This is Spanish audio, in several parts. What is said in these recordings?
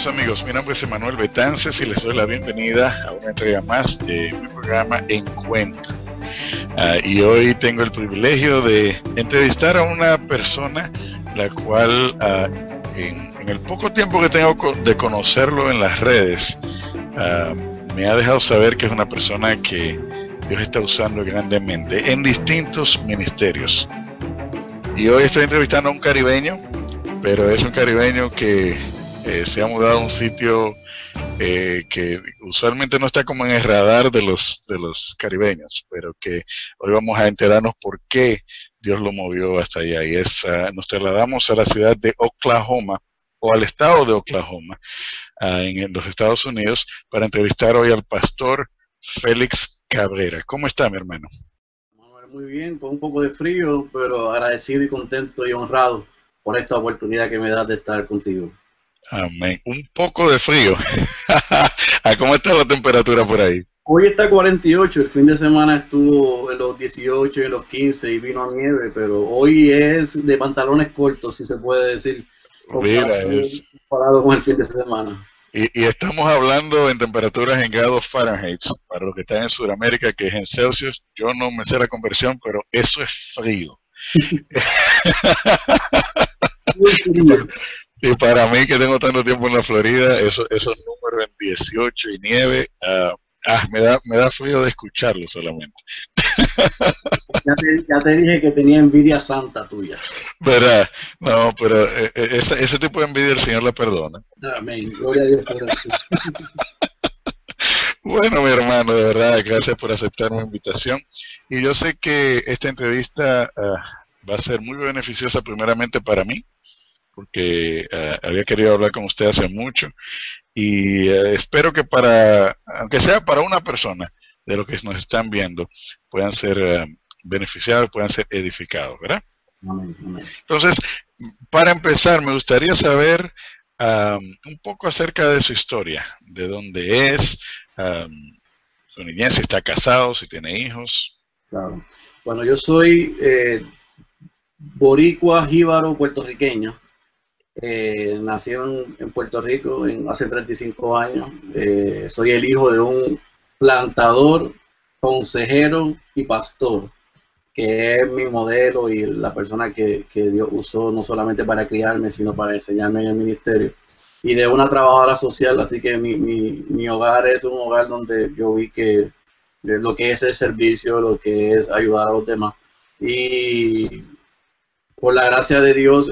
Amigos, mi nombre es Emanuel Betances y les doy la bienvenida a una entrega más de mi programa Encuentro. Y hoy tengo el privilegio de entrevistar a una persona la cual en el poco tiempo que tengo de conocerlo en las redes me ha dejado saber que es una persona que Dios está usando grandemente en distintos ministerios. Y hoy estoy entrevistando a un caribeño, pero es un caribeño que se ha mudado a un sitio que usualmente no está como en el radar de los caribeños, pero que hoy vamos a enterarnos por qué Dios lo movió hasta allá. Y nos trasladamos a la ciudad de Oklahoma, o al estado de Oklahoma, en los Estados Unidos, para entrevistar hoy al pastor Félix Cabrera. ¿Cómo está, mi hermano? Muy bien, con un poco de frío, pero agradecido y contento y honrado por esta oportunidad que me das de estar contigo. Amén. Un poco de frío. ¿Cómo está la temperatura por ahí? Hoy está 48, el fin de semana estuvo en los 18 y en los 15 y vino a nieve, pero hoy es de pantalones cortos, si se puede decir, comparado con el fin de semana. Y estamos hablando en temperaturas en grados Fahrenheit, para los que están en Sudamérica, que es en Celsius. Yo no me sé la conversión, pero eso es frío. Muy frío. Y para mí, que tengo tanto tiempo en la Florida, esos números en 18 y nieve, me da frío de escucharlo solamente. Ya te dije que tenía envidia santa tuya. ¿Verdad? No, pero ese tipo de envidia el Señor la perdona. Amén. Gloria a Dios por eso. Bueno, mi hermano, de verdad, gracias por aceptar mi invitación. Y yo sé que esta entrevista va a ser muy beneficiosa primeramente para mí, porque había querido hablar con usted hace mucho y espero que aunque sea para una persona de los que nos están viendo, puedan ser beneficiados, puedan ser edificados, ¿verdad? Amén, amén. Entonces, para empezar, me gustaría saber un poco acerca de su historia, de dónde es, su niñez, si está casado, si tiene hijos. Claro. Bueno, yo soy boricua, jíbaro, puertorriqueño. Nací en Puerto Rico hace 35 años. Soy el hijo de un plantador, consejero y pastor, que es mi modelo y la persona que Dios usó no solamente para criarme, sino para enseñarme en el ministerio, y de una trabajadora social. Así que mi hogar es un hogar donde yo vi que lo que es el servicio, lo que es ayudar a los demás. Y por la gracia de Dios,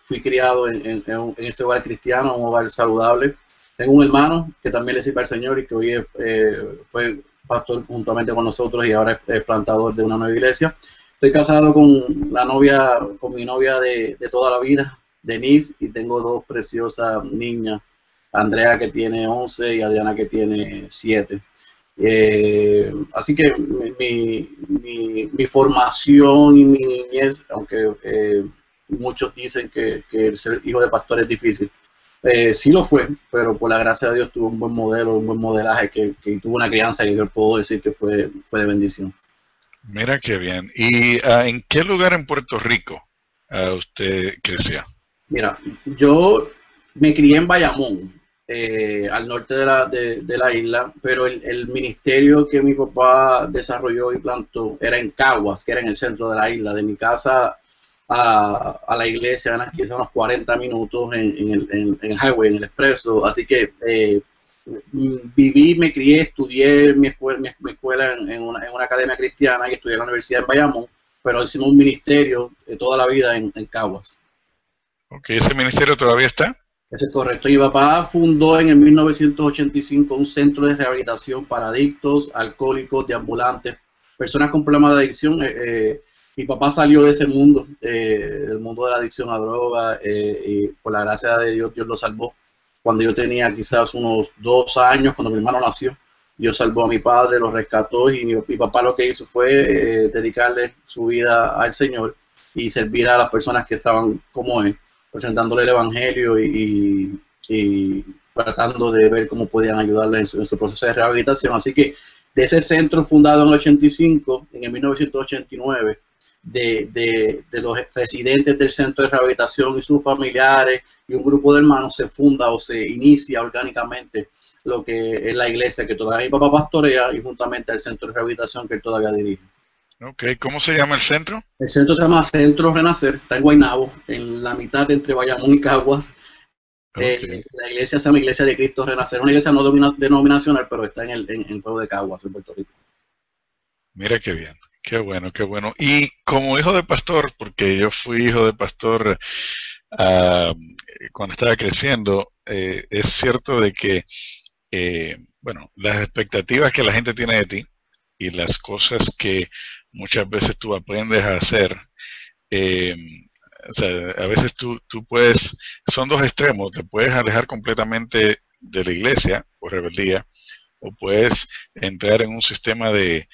fui criado en ese hogar cristiano, un hogar saludable. Tengo un hermano que también le sirve al Señor y que hoy fue pastor juntamente con nosotros y ahora es plantador de una nueva iglesia. Estoy casado con mi novia de toda la vida, Denise, y tengo dos preciosas niñas, Andrea, que tiene 11, y Adriana, que tiene 7. Así que mi formación y mi niñez, aunque muchos dicen que el ser hijo de pastor es difícil, sí lo fue, pero por la gracia de Dios tuve un buen modelo, un buen modelaje, que tuvo una crianza que yo puedo decir que fue de bendición. Mira qué bien. ¿Y en qué lugar en Puerto Rico usted creció? Mira, yo me crié en Bayamón, al norte de la isla, pero el ministerio que mi papá desarrolló y plantó era en Caguas, que era en el centro de la isla. De mi casa a la iglesia eran quizás unos 40 minutos en el highway, en el expreso. Así que viví, me crié, estudié mi escuela en una academia cristiana y estudié en la universidad en Bayamón, pero hicimos un ministerio toda la vida en Caguas. Ok, ¿ese ministerio todavía está? Eso es correcto. Mi papá fundó en el 1985 un centro de rehabilitación para adictos, alcohólicos, deambulantes, personas con problemas de adicción. Mi papá salió de ese mundo, del mundo de la adicción a droga, y por la gracia de Dios, Dios lo salvó. Cuando yo tenía quizás unos 2 años, cuando mi hermano nació, Dios salvó a mi padre, lo rescató y mi papá lo que hizo fue dedicarle su vida al Señor y servir a las personas que estaban como él, presentándole el Evangelio y tratando de ver cómo podían ayudarle en su proceso de rehabilitación. Así que de ese centro fundado en el 85, en el 1989, de los residentes del centro de rehabilitación y sus familiares y un grupo de hermanos se funda o se inicia orgánicamente lo que es la iglesia que todavía mi papá pastorea y juntamente el centro de rehabilitación que él todavía dirige. Ok, ¿cómo se llama el centro? El centro se llama Centro Renacer, está en Guaynabo, en la mitad entre Bayamón y Caguas. Okay. La iglesia se llama Iglesia de Cristo Renacer, una iglesia no denominacional, pero está en el pueblo de Caguas, en Puerto Rico. Mira qué bien, qué bueno, qué bueno. Y como hijo de pastor, porque yo fui hijo de pastor cuando estaba creciendo, es cierto de que, bueno, las expectativas que la gente tiene de ti y las cosas que muchas veces tú aprendes a hacer, eh, o sea, a veces tú puedes, son dos extremos, te puedes alejar completamente de la iglesia por rebeldía, o puedes entrar en un sistema de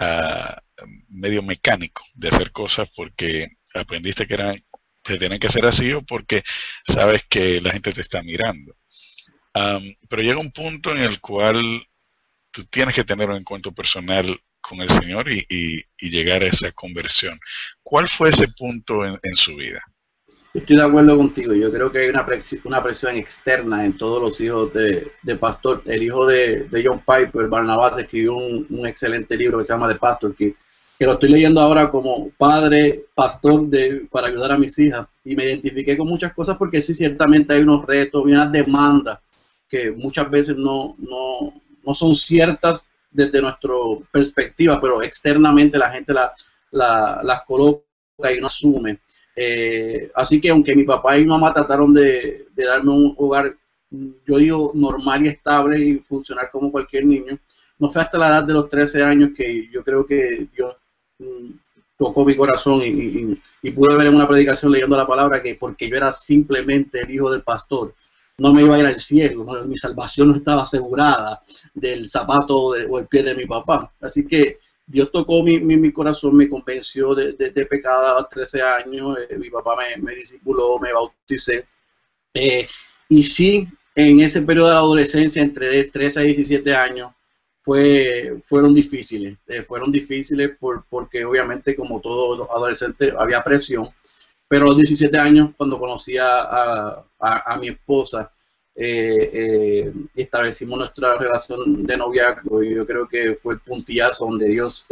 uh, medio mecánico de hacer cosas porque aprendiste que tienen que ser así o porque sabes que la gente te está mirando. Pero llega un punto en el cual tú tienes que tener un encuentro personal con el Señor y llegar a esa conversión. ¿Cuál fue ese punto en su vida? Estoy de acuerdo contigo. Yo creo que hay una presión externa en todos los hijos de pastor. El hijo de John Piper, Barnabas, escribió un excelente libro que se llama The Pastor, que lo estoy leyendo ahora como padre, pastor, para ayudar a mis hijas. Y me identifiqué con muchas cosas porque sí, ciertamente hay unos retos y unas demandas que muchas veces no son ciertas desde nuestra perspectiva, pero externamente la gente las coloca y no asume. Así que aunque mi papá y mi mamá trataron de darme un hogar, yo digo, normal y estable y funcionar como cualquier niño, no fue hasta la edad de los 13 años que yo creo que Dios tocó mi corazón y pude ver en una predicación leyendo la palabra que porque yo era simplemente el hijo del pastor, no me iba a ir al cielo, ¿no? Mi salvación no estaba asegurada del zapato o el pie de mi papá. Así que Dios tocó mi corazón, me convenció de pecado a los 13 años, mi papá me discipuló, me bauticé. Y sí, en ese periodo de adolescencia, entre 13 a 17 años, fueron difíciles. Fueron difíciles porque obviamente, como todos los adolescentes, había presión. Pero a los 17 años, cuando conocí a mi esposa, establecimos nuestra relación de noviazgo y yo creo que fue el puntillazo donde Dios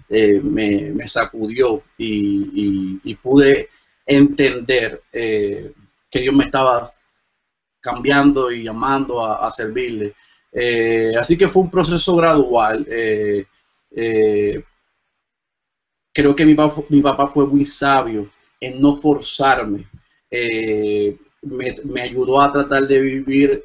me sacudió y pude entender que Dios me estaba cambiando y llamando a servirle. Así que fue un proceso gradual. Creo que mi papá fue muy sabio en no forzarme. Me ayudó a tratar de vivir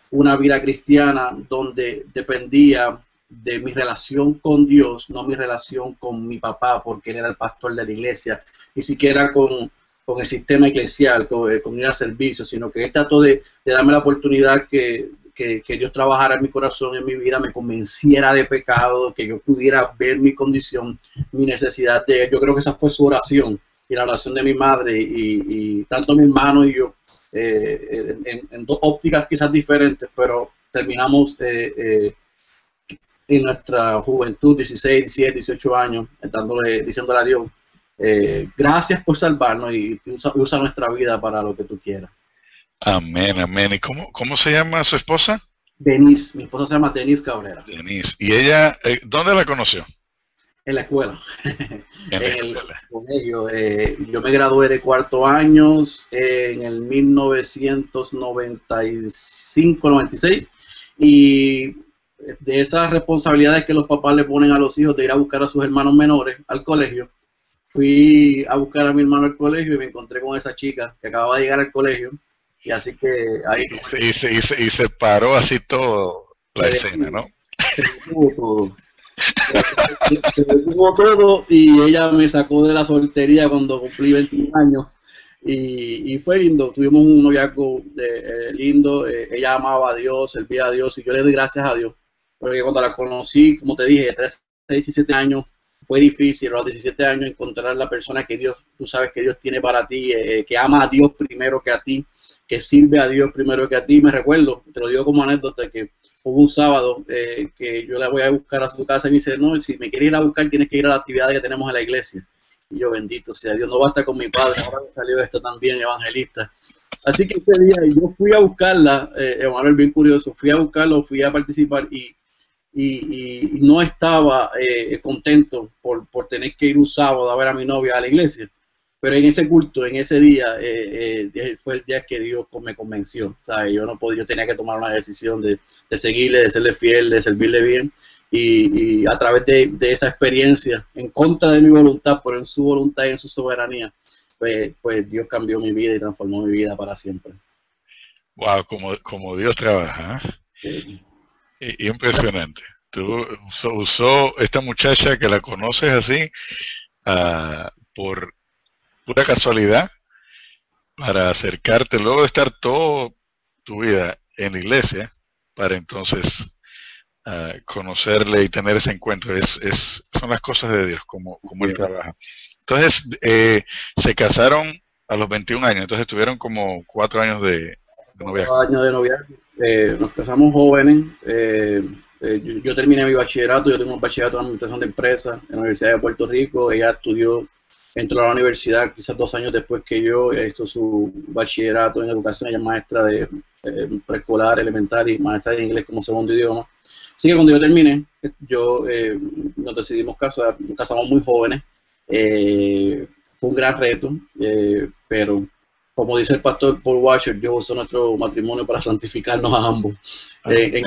una vida cristiana donde dependía de mi relación con Dios, no mi relación con mi papá, porque él era el pastor de la iglesia, ni siquiera con el sistema eclesial, con ir a servicio, sino que él trató de darme la oportunidad que Dios trabajara en mi corazón, en mi vida, me convenciera de pecado, que yo pudiera ver mi condición, mi necesidad de él. Yo creo que esa fue su oración y la oración de mi madre y tanto mi hermano y yo, en dos ópticas quizás diferentes, pero terminamos en nuestra juventud, 16, 17, 18 años, diciéndole a Dios, gracias por salvarnos y usa nuestra vida para lo que tú quieras. Amén, amén. ¿Y cómo se llama su esposa? Denise, mi esposa se llama Denise Cabrera. Denise. ¿Y ella, dónde la conoció? En la escuela. En la escuela. Colegio. Yo me gradué de cuarto año en el 1995-96 y de esas responsabilidades que los papás le ponen a los hijos de ir a buscar a sus hermanos menores al colegio, fui a buscar a mi hermano al colegio y me encontré con esa chica que acababa de llegar al colegio. Y así que ahí y se paró así todo la escena, ¿no? Se detuvo todo y ella me sacó de la soltería cuando cumplí 21 años y fue lindo. Tuvimos un noviazgo lindo, ella amaba a Dios, servía a Dios y yo le doy gracias a Dios porque cuando la conocí, como te dije, de 13 a 17 años, fue difícil a los 17 años encontrar la persona que Dios, tú sabes que Dios tiene para ti, que ama a Dios primero que a ti, que sirve a Dios primero que a ti. Me recuerdo, te lo digo como anécdota, que hubo un sábado que yo la voy a buscar a su casa y me dice, no, si me quieres ir a buscar tienes que ir a la actividad que tenemos en la iglesia. Y yo, bendito sea Dios, no basta con mi padre, ahora me salió esto también, evangelista. Así que ese día yo fui a buscarla, Emanuel, bien curioso, fui a buscarla, fui a participar y no estaba contento por tener que ir un sábado a ver a mi novia a la iglesia. Pero en ese culto, en ese día, fue el día que Dios me convenció. ¿Sabes? Yo no podía, yo tenía que tomar una decisión de seguirle, de serle fiel, de servirle bien. Y a través de esa experiencia, en contra de mi voluntad, pero en su voluntad y en su soberanía, pues Dios cambió mi vida y transformó mi vida para siempre. Wow, como Dios trabaja, Sí. Impresionante. Tú usó esta muchacha que la conoces así, por pura casualidad, para acercarte, luego de estar toda tu vida en la iglesia, para entonces conocerle y tener ese encuentro. Son las cosas de Dios, como Él trabaja. Entonces, se casaron a los 21 años, entonces tuvieron como 4 años de noviazgo. 4 años de noviazgo. Nos casamos jóvenes. Yo terminé mi bachillerato, yo tengo un bachillerato en administración de empresas en la Universidad de Puerto Rico. Ella entró a la universidad quizás 2 años después que yo, hizo su bachillerato en educación, ella es maestra de preescolar, elemental y maestra de inglés como segundo idioma. Así que cuando yo terminé, nos decidimos casar, nos casamos muy jóvenes. Fue un gran reto, pero como dice el pastor Paul Washer, Dios usó nuestro matrimonio para santificarnos a ambos. Amén.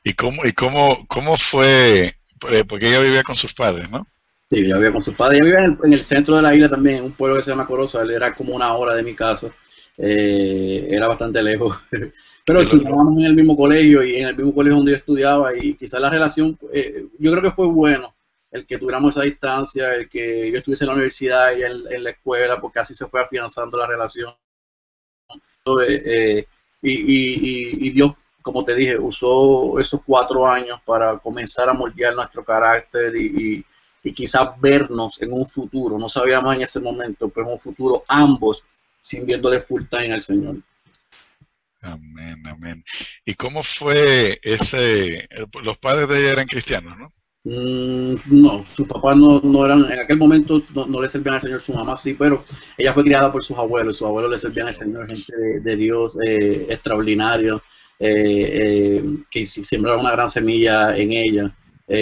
¿Y cómo fue? Porque ella vivía con sus padres, ¿no? Sí, ella vivía con sus padres. Ella vivía en el centro de la isla también, en un pueblo que se llama Corozal. Era como 1 hora de mi casa. Era bastante lejos. Pero estudiábamos en el mismo colegio y en el mismo colegio donde yo estudiaba, y quizás la relación, yo creo que fue bueno el que tuviéramos esa distancia, el que yo estuviese en la universidad y en la escuela, porque así se fue afianzando la relación. Y Dios, como te dije, usó esos 4 años para comenzar a moldear nuestro carácter y quizás vernos en un futuro. No sabíamos en ese momento, pero en un futuro ambos sirviéndole full time al Señor. Amén, amén. ¿Y cómo fue los padres de ella eran cristianos, ¿no? No, sus papás no eran, en aquel momento no le servían al Señor, su mamá sí, pero ella fue criada por sus abuelos le servían al Señor, gente de Dios extraordinario, que sembraron una gran semilla en ella,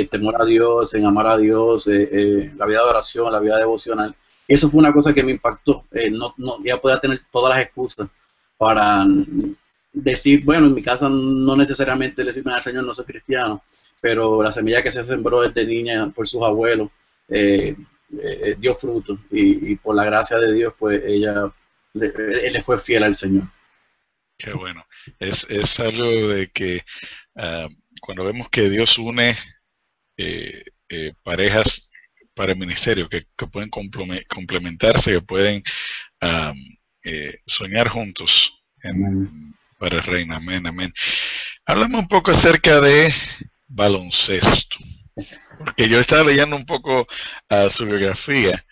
temor a Dios, en amar a Dios, la vida de oración, la vida devocional. Eso fue una cosa que me impactó. Ella podía tener todas las excusas para decir, bueno, en mi casa no necesariamente le sirven al Señor, no soy cristiano, pero la semilla que se sembró desde niña por sus abuelos dio fruto, y por la gracia de Dios, pues él le fue fiel al Señor. Qué bueno. Es algo de que cuando vemos que Dios une parejas para el ministerio, que pueden complementarse, que pueden soñar juntos para el reino. Amén, amén. Háblame un poco acerca de baloncesto, porque yo estaba leyendo un poco su biografía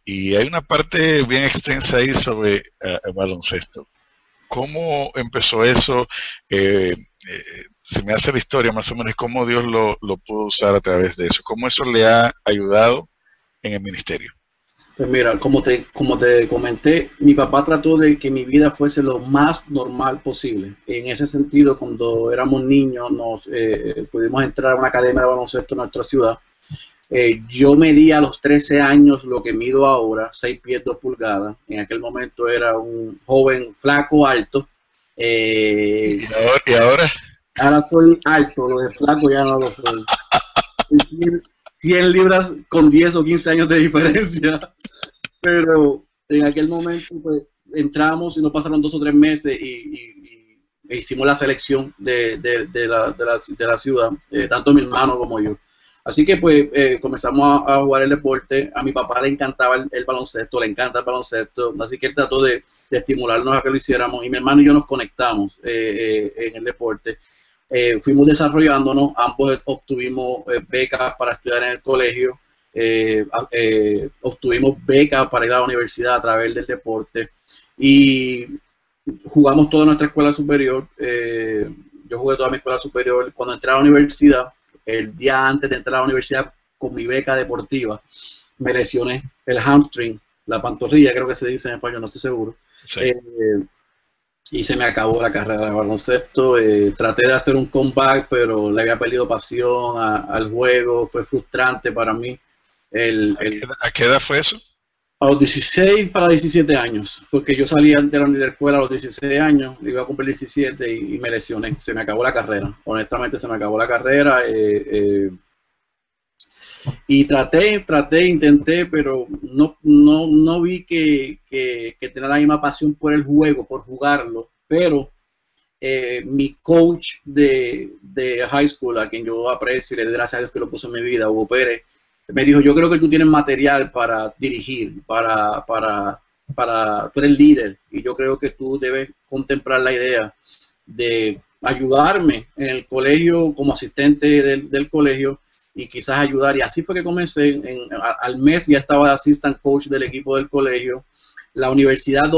y hay una parte bien extensa ahí sobre baloncesto. ¿Cómo empezó eso? Se me hace la historia más o menos, cómo Dios lo pudo usar a través de eso, cómo eso le ha ayudado en el ministerio. Pues mira, como te comenté, mi papá trató de que mi vida fuese lo más normal posible. En ese sentido, cuando éramos niños, pudimos entrar a una academia de baloncesto en nuestra ciudad. Yo medía a los 13 años lo que mido ahora, 6 pies 2 pulgadas. En aquel momento era un joven flaco, alto. ¿Y ahora? Ahora soy alto, lo de flaco ya no lo soy. 100 libras con 10 o 15 años de diferencia. Pero en aquel momento pues, entramos y nos pasaron 2 o 3 meses y hicimos la selección de la ciudad, tanto mi hermano como yo. Así que pues comenzamos a jugar el deporte. A mi papá le encantaba el baloncesto, le encanta el baloncesto, así que él trató de estimularnos a que lo hiciéramos, y mi hermano y yo nos conectamos en el deporte. fuimos desarrollándonos, ambos obtuvimos becas para estudiar en el colegio, obtuvimos becas para ir a la universidad a través del deporte y jugamos toda nuestra escuela superior. Yo jugué toda mi escuela superior. Cuando entré a la universidad, el día antes de entrar a la universidad con mi beca deportiva, me lesioné el hamstring, la pantorrilla, creo que se dice en español, no estoy seguro. Sí. Y se me acabó la carrera de baloncesto. Traté de hacer un comeback, pero le había perdido pasión al juego. Fue frustrante para mí. ¿A qué edad fue eso? A los 16 para 17 años, porque yo salí de la escuela a los 16 años, iba a cumplir 17 y me lesioné. Se me acabó la carrera. Honestamente, se me acabó la carrera. Y intenté, pero no vi que tenía la misma pasión por el juego, por jugarlo. Pero mi coach de high school, a quien yo aprecio y le doy gracias a Dios que lo puso en mi vida, Hugo Pérez, me dijo: yo creo que tú tienes material para dirigir, tú eres líder, y yo creo que tú debes contemplar la idea de ayudarme en el colegio como asistente del colegio y quizás ayudar. Y así fue que comencé. Al mes ya estaba de assistant coach del equipo del colegio. La universidad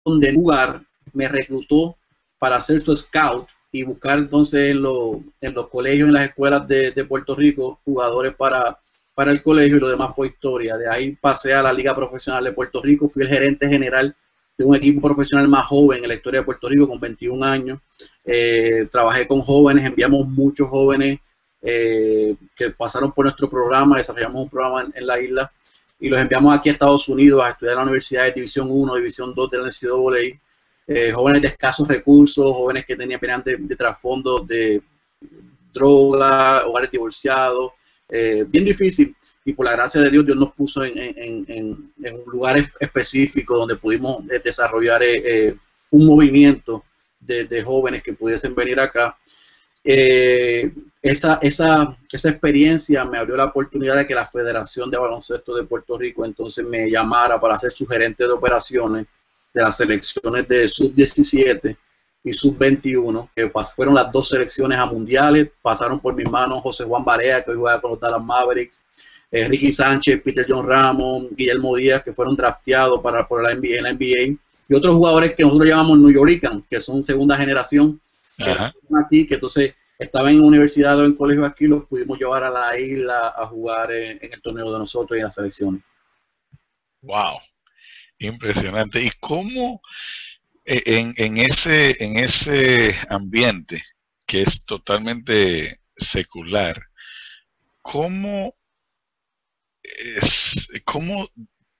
donde jugar me reclutó para ser su scout y buscar entonces en los colegios, en las escuelas de Puerto Rico, jugadores para el colegio, y lo demás fue historia. De ahí pasé a la Liga Profesional de Puerto Rico, fui el gerente general de un equipo profesional más joven en la historia de Puerto Rico, con 21 años. Trabajé con jóvenes, enviamos muchos jóvenes que pasaron por nuestro programa, desarrollamos un programa en la isla, y los enviamos aquí a Estados Unidos a estudiar en la Universidad de División 1, División 2 de la NCAA. Jóvenes de escasos recursos, jóvenes que tenían de trasfondo de droga, hogares divorciados, bien difícil, y por la gracia de Dios, Dios nos puso en un lugar específico donde pudimos desarrollar un movimiento de jóvenes que pudiesen venir acá. Esa experiencia me abrió la oportunidad de que la Federación de Baloncesto de Puerto Rico entonces me llamara para ser su gerente de operaciones de las selecciones de sub-17 y sub-21, que fueron las dos selecciones a mundiales. Pasaron por mis manos José Juan Barea, que hoy juega con los Dallas Mavericks, Ricky Sánchez, Peter John Ramos, Guillermo Díaz, que fueron drafteados por la NBA, y otros jugadores que nosotros llamamos New Yorkers, que son segunda generación, aquí, que entonces estaban en universidad o en colegios aquí, los pudimos llevar a la isla a jugar en el torneo de nosotros y en las selecciones. Wow. Impresionante. ¿Y cómo en ese ambiente que es totalmente secular, cómo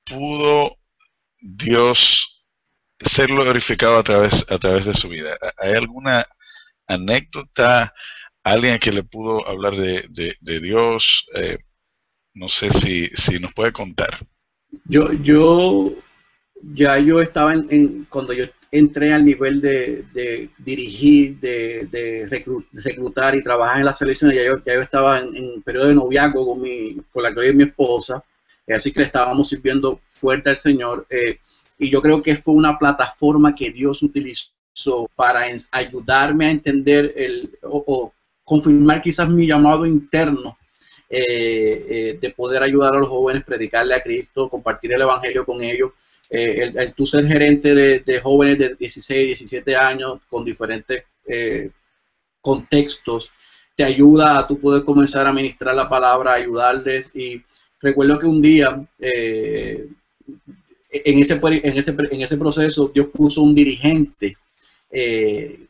pudo Dios ser glorificado a través de su vida? ¿Hay alguna anécdota, alguien que le pudo hablar de Dios? No sé si nos puede contar. Yo estaba cuando yo entré al nivel de dirigir, de reclutar y trabajar en la selección, ya yo estaba en periodo de noviazgo con la que hoy es mi esposa, así que le estábamos sirviendo fuerte al Señor, y yo creo que fue una plataforma que Dios utilizó para ayudarme a entender o confirmar quizás mi llamado interno, de poder ayudar a los jóvenes, predicarle a Cristo, compartir el evangelio con ellos. El tú ser gerente de jóvenes de 16, 17 años con diferentes contextos, te ayuda a tú poder comenzar a ministrar la palabra, ayudarles. Y recuerdo que un día, en ese proceso, Dios puso un dirigente que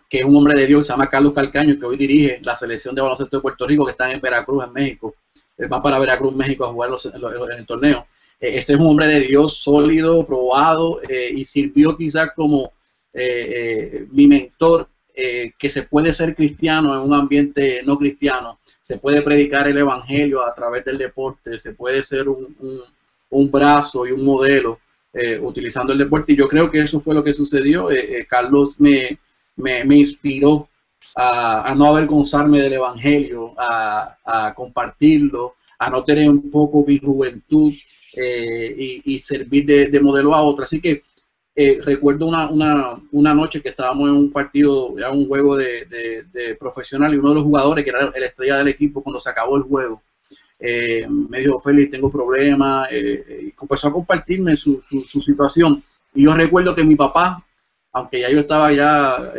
es un hombre de Dios, se llama Carlos Calcaño, que hoy dirige la selección de baloncesto de Puerto Rico, que está en Veracruz, en México. Va para Veracruz, México, a jugar en el torneo. Ese es un hombre de Dios sólido, probado, y sirvió quizás como mi mentor, que se puede ser cristiano en un ambiente no cristiano, se puede predicar el evangelio a través del deporte, se puede ser un brazo y un modelo utilizando el deporte. Y yo creo que eso fue lo que sucedió. Carlos me inspiró a no avergonzarme del evangelio, a compartirlo, a no tener un poco mi juventud, y servir de modelo a otro. Así que recuerdo una noche que estábamos en un partido, ya un juego de profesional, y uno de los jugadores, que era la estrella del equipo, cuando se acabó el juego, me dijo: Félix, tengo problemas, y empezó a compartirme su situación. Y yo recuerdo que mi papá, aunque ya yo estaba ya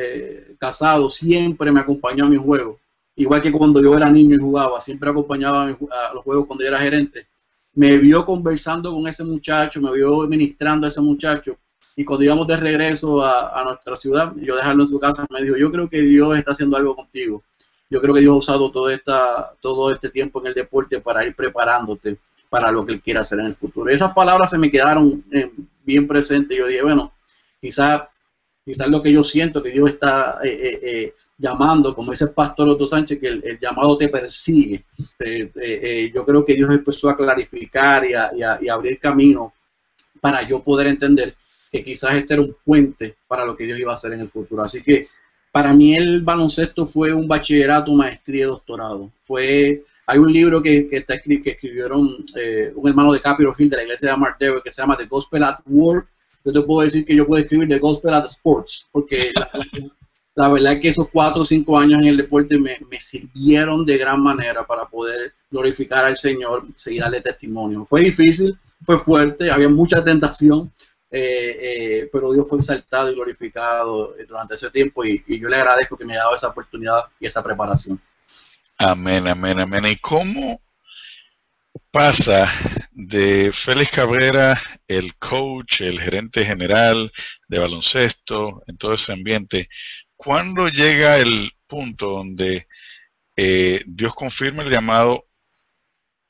casado, siempre me acompañó a mis juegos. Igual que cuando yo era niño y jugaba, siempre acompañaba a los juegos cuando yo era gerente. Me vio conversando con ese muchacho, me vio ministrando a ese muchacho, y cuando íbamos de regreso a nuestra ciudad, yo dejarlo en su casa, me dijo: yo creo que Dios está haciendo algo contigo. Yo creo que Dios ha usado todo este tiempo en el deporte para ir preparándote para lo que Él quiere hacer en el futuro. Y esas palabras se me quedaron bien presentes. Yo dije, bueno, quizás lo que yo siento que Dios está llamando, como dice el pastor Otto Sánchez, que el llamado te persigue. Yo creo que Dios empezó a clarificar y a abrir camino para yo poder entender que quizás este era un puente para lo que Dios iba a hacer en el futuro. Así que para mí el baloncesto fue un bachillerato, maestría y doctorado. Hay un libro que escribieron un hermano de Capitol Hill de la iglesia de Mark Dever, que se llama The Gospel at Work. Yo te puedo decir que yo puedo escribir The Gospel at Sports, porque la verdad es que esos 4 o 5 años en el deporte me sirvieron de gran manera para poder glorificar al Señor y darle testimonio. Fue difícil, fue fuerte, había mucha tentación, pero Dios fue exaltado y glorificado durante ese tiempo, y yo le agradezco que me haya dado esa oportunidad y esa preparación. Amén, amén, amén. ¿Y cómo pasa de Félix Cabrera, el coach, el gerente general de baloncesto, en todo ese ambiente, cuándo llega el punto donde Dios confirma el llamado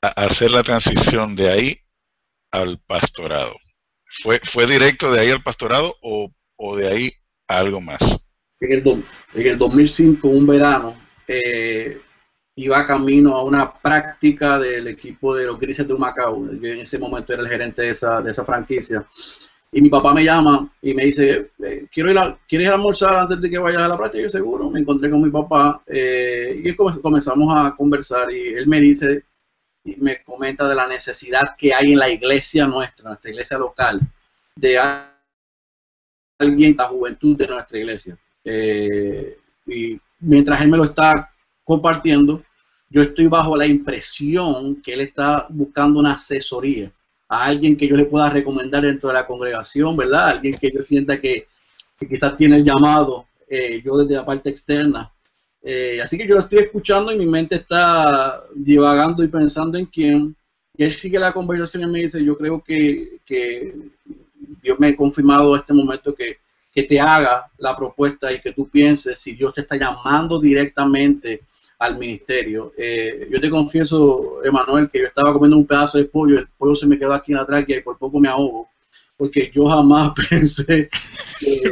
a hacer la transición de ahí al pastorado? ¿Fue directo de ahí al pastorado o de ahí a algo más? En el 2005, un verano, iba camino a una práctica del equipo de los Grises de Humacao. Yo en ese momento era el gerente de esa franquicia. Y mi papá me llama y me dice: ¿quieres ir a almorzar antes de que vayas a la práctica? Yo: seguro. Me encontré con mi papá y comenzamos a conversar, y él me dice, y me comenta de la necesidad que hay en la iglesia nuestra iglesia local, de alguien, la juventud de nuestra iglesia. Y mientras él me lo está compartiendo, yo estoy bajo la impresión que él está buscando una asesoría, a alguien que yo le pueda recomendar dentro de la congregación, ¿verdad? Alguien que yo sienta que quizás tiene el llamado, yo desde la parte externa. Así que yo lo estoy escuchando y mi mente está divagando y pensando en quién. Y él sigue la conversación y me dice: yo creo que Dios me ha confirmado este momento que te haga la propuesta y que tú pienses si Dios te está llamando directamente al ministerio. Yo te confieso, Emanuel, que yo estaba comiendo un pedazo de pollo, el pollo se me quedó aquí en la tráquea y por poco me ahogo, porque yo jamás pensé que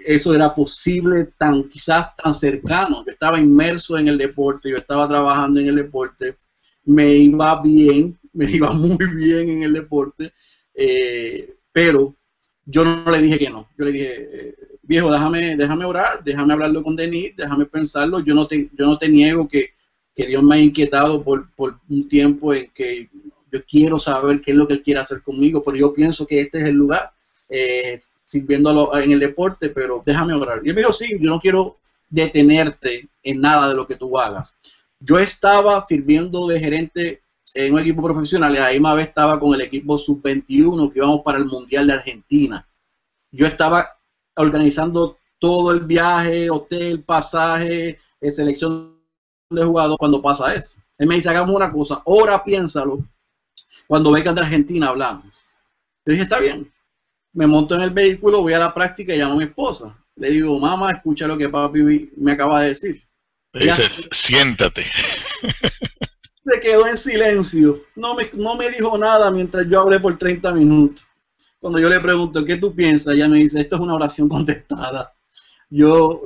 eso era posible, quizás tan cercano. Yo estaba inmerso en el deporte, yo estaba trabajando en el deporte, me iba bien, me iba muy bien en el deporte, pero yo no le dije que no. Yo le dije: viejo, déjame orar, déjame hablarlo con Denis, déjame pensarlo. Yo no te niego que Dios me ha inquietado por un tiempo en que yo quiero saber qué es lo que Él quiere hacer conmigo, pero yo pienso que este es el lugar, sirviéndolo en el deporte, pero déjame orar. Y él me dijo: sí, yo no quiero detenerte en nada de lo que tú hagas. Yo estaba sirviendo de gerente en un equipo profesional, y a la misma vez estaba con el equipo sub-21 que íbamos para el Mundial de Argentina. Yo estaba organizando todo el viaje, hotel, pasaje, selección de jugadores cuando pasa eso. Él me dice: hagamos una cosa, ahora piénsalo, cuando vengan de Argentina hablamos. Yo dije: está bien. Me monto en el vehículo, voy a la práctica y llamo a mi esposa. Le digo: mamá, escucha lo que papi me acaba de decir. Ella dice: siéntate. Se quedó en silencio, no me dijo nada mientras yo hablé por 30 minutos. Cuando yo le pregunto: ¿qué tú piensas? Ella me dice: esto es una oración contestada. Yo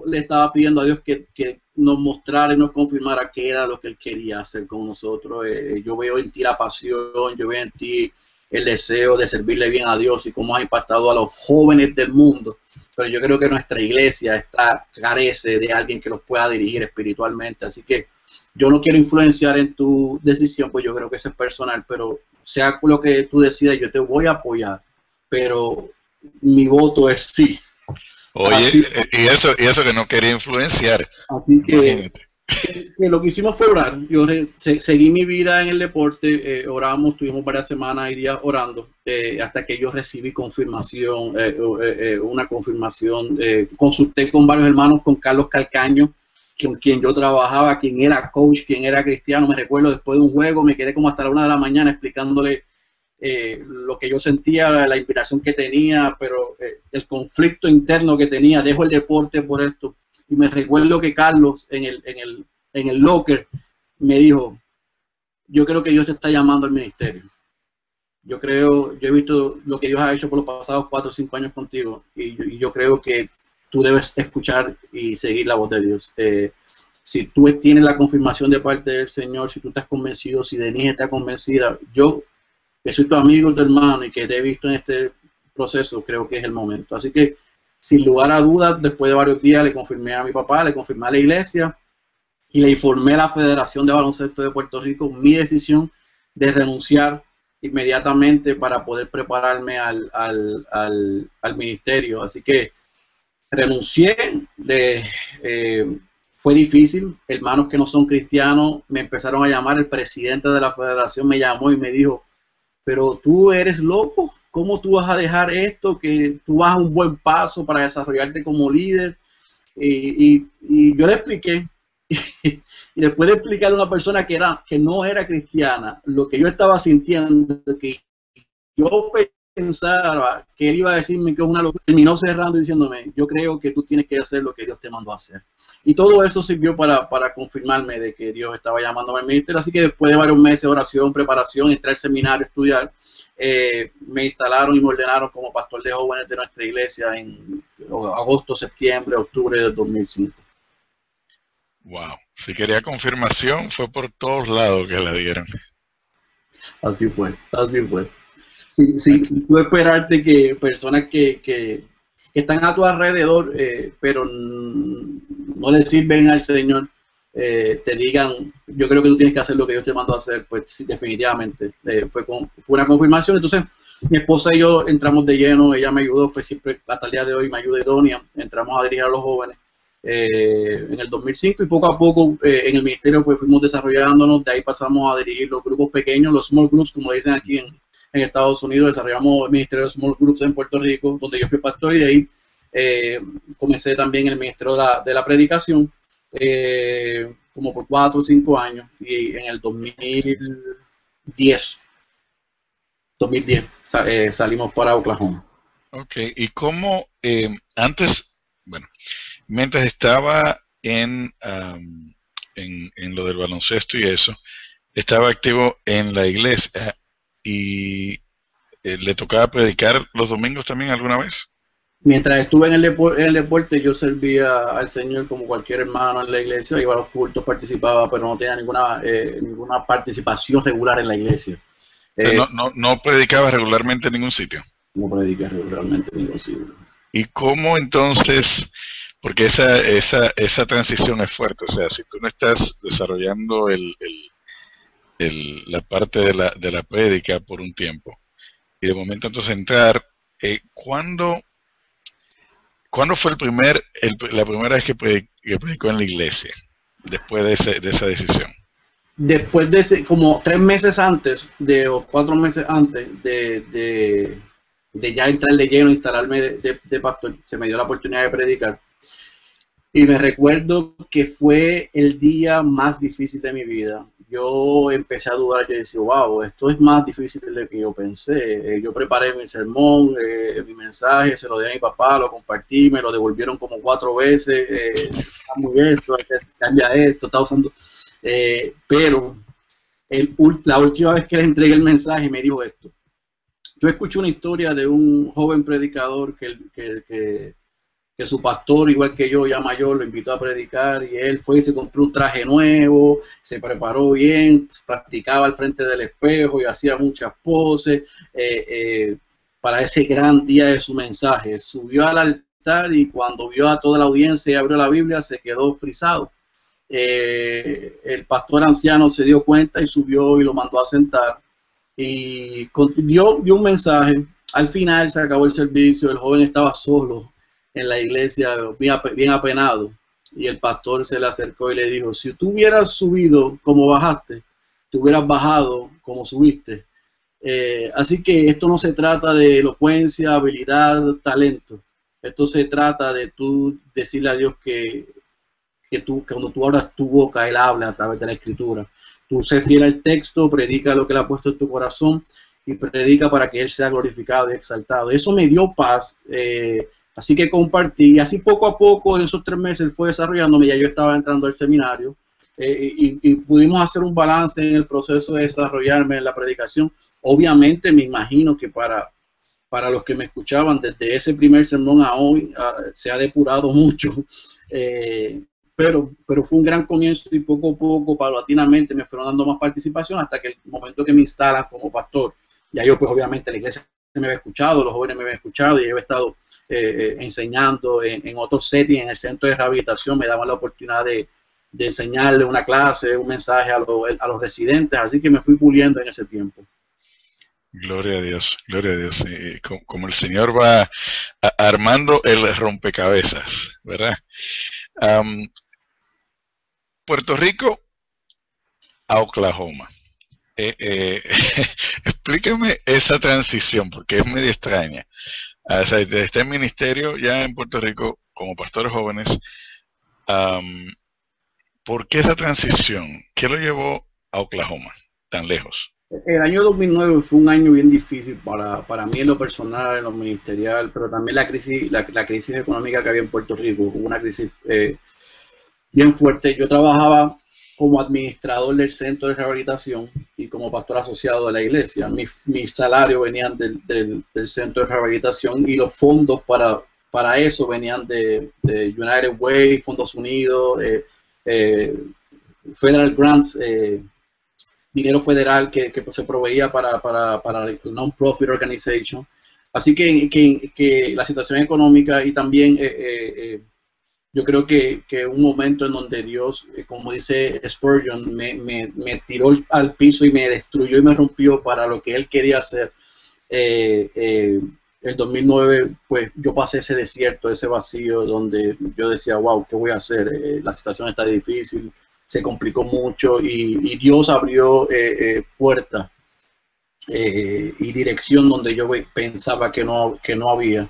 le estaba pidiendo a Dios que nos mostrara y nos confirmara qué era lo que Él quería hacer con nosotros. Yo veo en ti la pasión, yo veo en ti el deseo de servirle bien a Dios y cómo has impactado a los jóvenes del mundo. Pero yo creo que nuestra iglesia carece de alguien que los pueda dirigir espiritualmente. Así que yo no quiero influenciar en tu decisión, pues yo creo que eso es personal, pero sea lo que tú decidas, yo te voy a apoyar, pero mi voto es sí. Oye, y eso que no quería influenciar, Así imagínate. que lo que hicimos fue orar. Yo seguí mi vida en el deporte, oramos, tuvimos varias semanas y días orando, hasta que yo recibí confirmación, una confirmación. Consulté con varios hermanos, con Carlos Calcaño, con quien yo trabajaba, quien era coach, quien era cristiano. Me recuerdo, después de un juego, me quedé como hasta la 1 de la mañana explicándole lo que yo sentía, la inspiración que tenía, pero el conflicto interno que tenía. Dejo el deporte por esto. Y me recuerdo que Carlos en el locker me dijo, yo creo que Dios te está llamando al ministerio. Yo he visto lo que Dios ha hecho por los pasados 4 o 5 años contigo, y yo creo que tú debes escuchar y seguir la voz de Dios. Si tú tienes la confirmación de parte del Señor, si tú estás convencido, si Denise está convencida, yo que soy tu amigo, tu hermano y que te he visto en este proceso, creo que es el momento. Así que, sin lugar a dudas, después de varios días le confirmé a mi papá, le confirmé a la iglesia y le informé a la Federación de Baloncesto de Puerto Rico mi decisión de renunciar inmediatamente para poder prepararme al ministerio. Así que renuncié, fue difícil. Hermanos que no son cristianos me empezaron a llamar, el presidente de la federación me llamó y me dijo, pero tú eres loco, ¿cómo tú vas a dejar esto? Que tú vas a un buen paso para desarrollarte como líder. Y yo le expliqué, y después de explicarle a una persona que no era cristiana lo que yo estaba sintiendo, que yo pensaba que él iba a decirme que es una locura, terminó cerrando y diciéndome, yo creo que tú tienes que hacer lo que Dios te mandó a hacer. Y todo eso sirvió para confirmarme de que Dios estaba llamándome al ministerio. Así que después de varios meses de oración, preparación, entré al seminario a estudiar, me instalaron y me ordenaron como pastor de jóvenes de nuestra iglesia en agosto, septiembre, octubre del 2005. Wow, si quería confirmación fue por todos lados que la dieron. Así fue, así fue. Sí, tú esperarte que personas que están a tu alrededor, pero no le sirven al Señor, te digan, yo creo que tú tienes que hacer lo que Dios te mandó a hacer, pues sí, definitivamente. Fue una confirmación. Entonces, mi esposa y yo entramos de lleno, ella me ayudó, fue siempre, hasta el día de hoy me ayuda idónea, entramos a dirigir a los jóvenes en el 2005 y poco a poco en el ministerio pues fuimos desarrollándonos, de ahí pasamos a dirigir los grupos pequeños, los small groups, como dicen aquí en Estados Unidos. Desarrollamos el ministerio de small groups en Puerto Rico, donde yo fui pastor, y de ahí comencé también el ministerio de la predicación como por 4 o 5 años, y en el 2010 salimos para Oklahoma. Ok, y cómo antes, bueno, mientras estaba en lo del baloncesto y eso, estaba activo en la iglesia y le tocaba predicar los domingos también alguna vez. Mientras estuve en el deporte, yo servía al Señor como cualquier hermano en la iglesia, iba a los cultos, participaba, pero no tenía ninguna participación regular en la iglesia. No predicaba regularmente en ningún sitio. No prediqué regularmente en ningún sitio. ¿Y cómo entonces? Porque esa transición es fuerte, o sea, si tú no estás desarrollando la parte de la prédica por un tiempo, y de momento entonces entrar, ¿cuándo fue la primera vez que predicó en la iglesia, después de esa decisión? Después de como 3 meses antes, o 4 meses antes de ya entrar de lleno, instalarme de pastor, se me dio la oportunidad de predicar. Y me recuerdo que fue el día más difícil de mi vida. Yo empecé a dudar, yo decía, wow, esto es más difícil de lo que yo pensé. Yo preparé mi sermón, mi mensaje, se lo di a mi papá, lo compartí, me lo devolvieron como 4 veces. Está muy bien, cambia esto, está usando. Pero la última vez que le entregué el mensaje me dijo esto. Yo escuché una historia de un joven predicador que su pastor, igual que yo, ya mayor, lo invitó a predicar, y él fue y se compró un traje nuevo, se preparó bien, practicaba al frente del espejo y hacía muchas poses para ese gran día de su mensaje. Subió al altar y cuando vio a toda la audiencia y abrió la Biblia, se quedó frisado. el pastor anciano se dio cuenta y subió y lo mandó a sentar y dio un mensaje. Al final se acabó el servicio, el joven estaba solo en la iglesia, bien apenado, y el pastor se le acercó y le dijo: si tú hubieras subido como bajaste, tú hubieras bajado como subiste. Así que esto no se trata de elocuencia, habilidad, talento. Esto se trata de tú decirle a Dios que cuando tú abras tu boca, Él habla a través de la Escritura. Tú sé fiel al texto, predica lo que Él ha puesto en tu corazón y predica para que Él sea glorificado y exaltado. Eso me dio paz, así que compartí, y así poco a poco en esos 3 meses fue desarrollándome. Ya yo estaba entrando al seminario, y pudimos hacer un balance en el proceso de desarrollarme en la predicación. Obviamente me imagino que para los que me escuchaban desde ese primer sermón a hoy se ha depurado mucho, pero fue un gran comienzo, y poco a poco, paulatinamente, me fueron dando más participación hasta que el momento que me instalan como pastor, ya yo pues obviamente la iglesia me había escuchado, los jóvenes me habían escuchado, y yo he estado enseñando en otros settings, en el centro de rehabilitación. Me daban la oportunidad de enseñarle una clase, un mensaje a los residentes, así que me fui puliendo en ese tiempo. Gloria a Dios, gloria a Dios. Como el Señor va armando el rompecabezas, ¿verdad? Puerto Rico a Oklahoma. Explíqueme esa transición, porque es medio extraña. O sea, está en ministerio ya en Puerto Rico como pastores jóvenes. ¿Por qué esa transición? ¿Qué lo llevó a Oklahoma tan lejos? El año 2009 fue un año bien difícil para mí en lo personal, en lo ministerial, pero también la crisis económica que había en Puerto Rico. Hubo una crisis bien fuerte. Yo trabajaba como administrador del centro de rehabilitación y como pastor asociado de la iglesia. Mis salarios venían del centro de rehabilitación, y los fondos para eso venían de United Way, Fondos Unidos, Federal Grants, dinero federal que se proveía para el non-profit organization. Así que la situación económica, y también yo creo que un momento en donde Dios, como dice Spurgeon, me tiró al piso y me destruyó y me rompió para lo que Él quería hacer. El 2009, pues yo pasé ese desierto, ese vacío, donde yo decía: wow, ¿qué voy a hacer? La situación está difícil, se complicó mucho, y Dios abrió puertas y dirección donde yo pensaba que no había.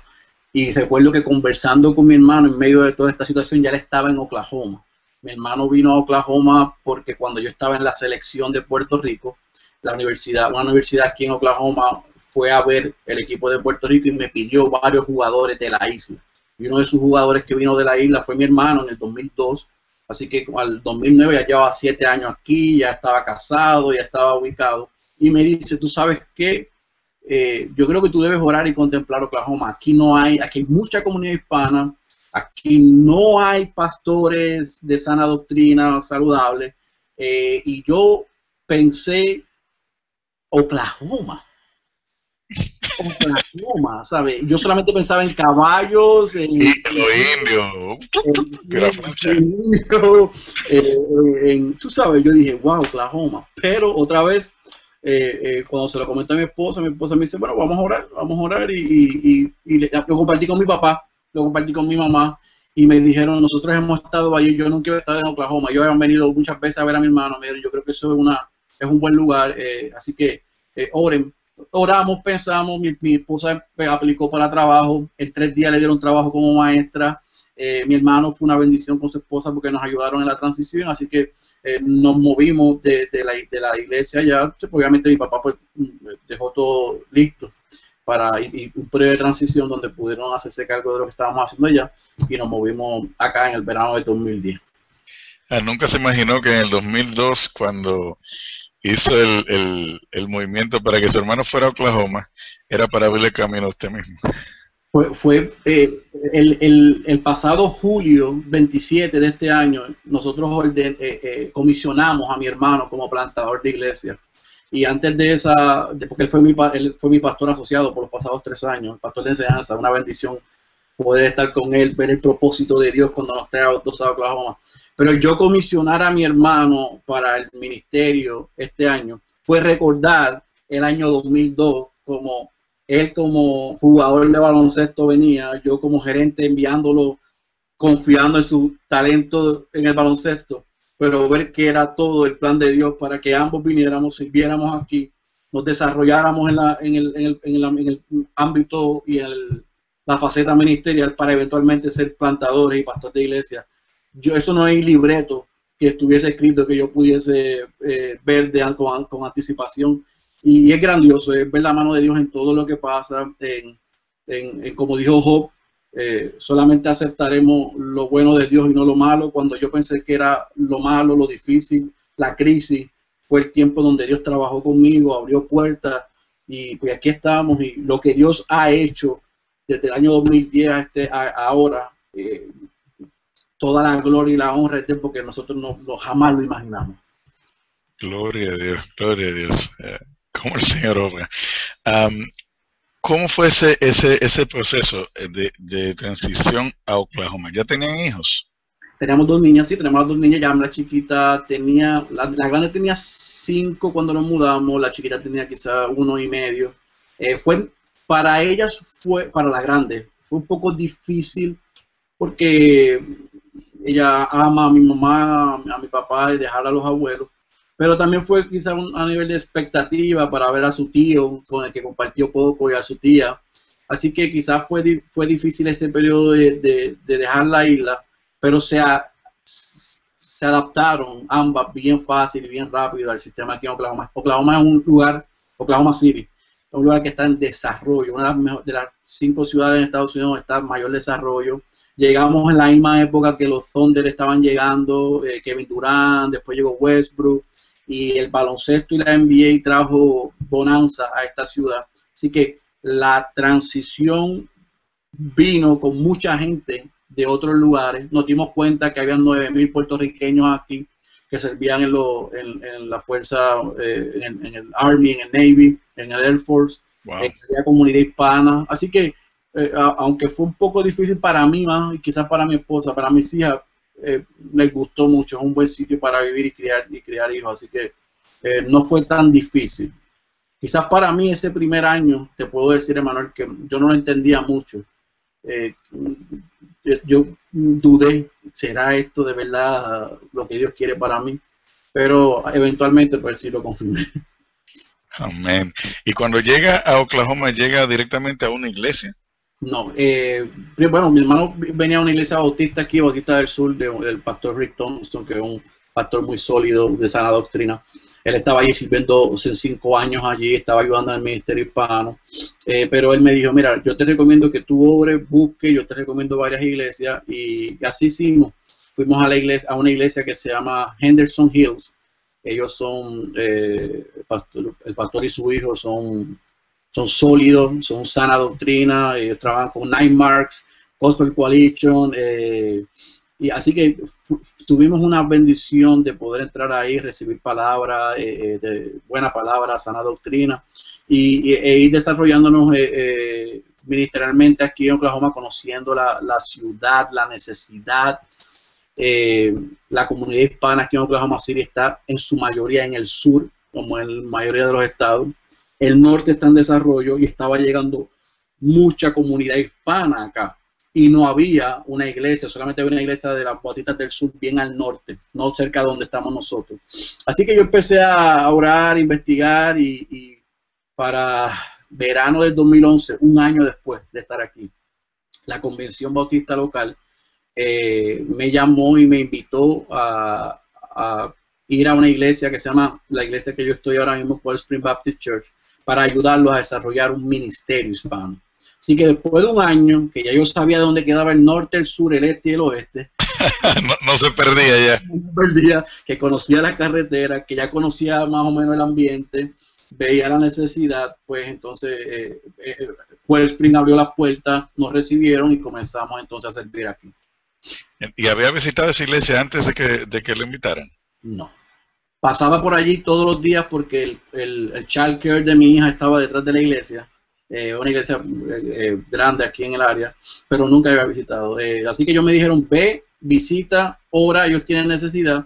Y recuerdo que conversando con mi hermano en medio de toda esta situación, ya él estaba en Oklahoma. Mi hermano vino a Oklahoma porque cuando yo estaba en la selección de Puerto Rico, una universidad aquí en Oklahoma fue a ver el equipo de Puerto Rico y me pidió varios jugadores de la isla. Y uno de sus jugadores que vino de la isla fue mi hermano en el 2002. Así que al 2009 ya llevaba 7 años aquí, ya estaba casado, ya estaba ubicado. Y me dice: ¿tú sabes qué? Yo creo que tú debes orar y contemplar Oklahoma. Aquí hay mucha comunidad hispana, aquí no hay pastores de sana doctrina saludable, y yo pensé: Oklahoma, ¿sabes? Yo solamente pensaba en caballos, y los indios, tú sabes. Yo dije: wow, Oklahoma. Pero otra vez, cuando se lo comenté a mi esposa me dice: bueno, vamos a orar, y lo compartí con mi papá, lo compartí con mi mamá, y me dijeron: nosotros hemos estado allí, yo nunca he estado en Oklahoma, yo he venido muchas veces a ver a mi hermano, yo creo que eso es un buen lugar, así que oren. Oramos, pensamos, mi esposa aplicó para trabajo, en 3 días le dieron trabajo como maestra. Mi hermano fue una bendición con su esposa porque nos ayudaron en la transición, así que nos movimos de la iglesia allá. Obviamente mi papá pues dejó todo listo para un periodo de transición donde pudieron hacerse cargo de lo que estábamos haciendo allá, y nos movimos acá en el verano de 2010. Nunca se imaginó que en el 2002, cuando hizo el movimiento para que su hermano fuera a Oklahoma, era para abrirle camino a usted mismo. Fue el pasado julio 27 de este año, nosotros comisionamos a mi hermano como plantador de iglesia. Y antes de porque él fue mi pastor asociado por los pasados 3 años, pastor de enseñanza, una bendición poder estar con él, ver el propósito de Dios cuando nos trae a Oklahoma. Pero yo comisionar a mi hermano para el ministerio este año fue recordar el año 2002, como él como jugador de baloncesto venía, yo como gerente enviándolo, confiando en su talento en el baloncesto, pero ver que era todo el plan de Dios para que ambos viniéramos, sirviéramos aquí, nos desarrolláramos en el ámbito y la faceta ministerial para eventualmente ser plantadores y pastores de iglesia. Eso no hay libreto que estuviese escrito que yo pudiese ver con anticipación, y es grandioso, es ver la mano de Dios en todo lo que pasa, como dijo Job, solamente aceptaremos lo bueno de Dios y no lo malo. Cuando yo pensé que era lo malo, lo difícil, la crisis, fue el tiempo donde Dios trabajó conmigo, abrió puertas, y pues aquí estamos, y lo que Dios ha hecho desde el año 2010 a ahora, toda la gloria y la honra es de él, porque nosotros no jamás lo imaginamos. Gloria a Dios, como el Señor obra. ¿Cómo fue ese proceso de transición a Oklahoma? ¿Ya tenían hijos? Teníamos dos niñas, sí, tenemos las dos niñas. Ya la chiquita tenía, la grande tenía 5 cuando nos mudamos, la chiquita tenía quizá 1 y medio. Para ellas, para la grande, fue un poco difícil porque ella ama a mi mamá, a mi papá, y dejar a los abuelos. Pero también fue quizá a nivel de expectativa para ver a su tío, con el que compartió poco, y a su tía. Así que quizás fue difícil ese periodo de dejar la isla, pero se adaptaron ambas bien fácil y bien rápido al sistema aquí en Oklahoma. Oklahoma es un lugar, Oklahoma City, es un lugar que está en desarrollo, una de las 5 ciudades en Estados Unidos está en mayor desarrollo. Llegamos en la misma época que los Thunder estaban llegando, Kevin Durant, después llegó Westbrook, y el baloncesto y la NBA trajo bonanza a esta ciudad. Así que la transición vino con mucha gente de otros lugares. Nos dimos cuenta que había 9,000 puertorriqueños aquí que servían en la fuerza, en el Army, en el Navy, en el Air Force. Wow. Había comunidad hispana. Así que, aunque fue un poco difícil para mí, y quizás para mi esposa, para mis hijas, les gustó mucho. Es un buen sitio para vivir y criar hijos, así que no fue tan difícil. Quizás para mí ese primer año, te puedo decir, Emanuel, que yo no lo entendía mucho. Yo dudé, ¿será esto de verdad lo que Dios quiere para mí? Pero eventualmente pues sí lo confirmé. Amén. ¿Y cuando llega a Oklahoma, llega directamente a una iglesia? No, bueno, mi hermano venía a una iglesia bautista aquí, Bautista del Sur, del pastor Rick Thompson, que es un pastor muy sólido de sana doctrina. Él estaba allí sirviendo hace 5 años allí, estaba ayudando al ministerio hispano, pero él me dijo, mira, yo te recomiendo que tú ores, busques, yo te recomiendo varias iglesias, y así hicimos. Fuimos a una iglesia que se llama Henderson Hills. Ellos son, el pastor y su hijo son sólidos, son sana doctrina, ellos trabajan con Nine Marks, Gospel Coalition, y así que tuvimos una bendición de poder entrar ahí, recibir palabra, de buena palabra, sana doctrina, e ir desarrollándonos ministerialmente aquí en Oklahoma, conociendo la ciudad, la necesidad. La comunidad hispana aquí en Oklahoma City está en su mayoría en el sur, como en la mayoría de los estados. El norte está en desarrollo y estaba llegando mucha comunidad hispana acá. Y no había una iglesia, solamente había una iglesia de las Bautistas del Sur bien al norte, no cerca de donde estamos nosotros. Así que yo empecé a orar, investigar, y para verano del 2011, un año después de estar aquí, la convención bautista local me llamó y me invitó a ir a una iglesia que se llama, la iglesia que yo estoy ahora mismo, Cold Spring Baptist Church, para ayudarlos a desarrollar un ministerio hispano. Así que después de un año, que ya yo sabía dónde quedaba el norte, el sur, el este y el oeste, no se perdía ya. No se perdía, que conocía la carretera, que ya conocía más o menos el ambiente, veía la necesidad, pues entonces Cold Spring abrió las puertas, nos recibieron y comenzamos entonces a servir aquí. ¿Y había visitado esa iglesia antes de que lo invitaran? No. Pasaba por allí todos los días porque el child care de mi hija estaba detrás de la iglesia. una iglesia grande aquí en el área, pero nunca había visitado. Así que ellos me dijeron, ve, visita, ora, ellos tienen necesidad.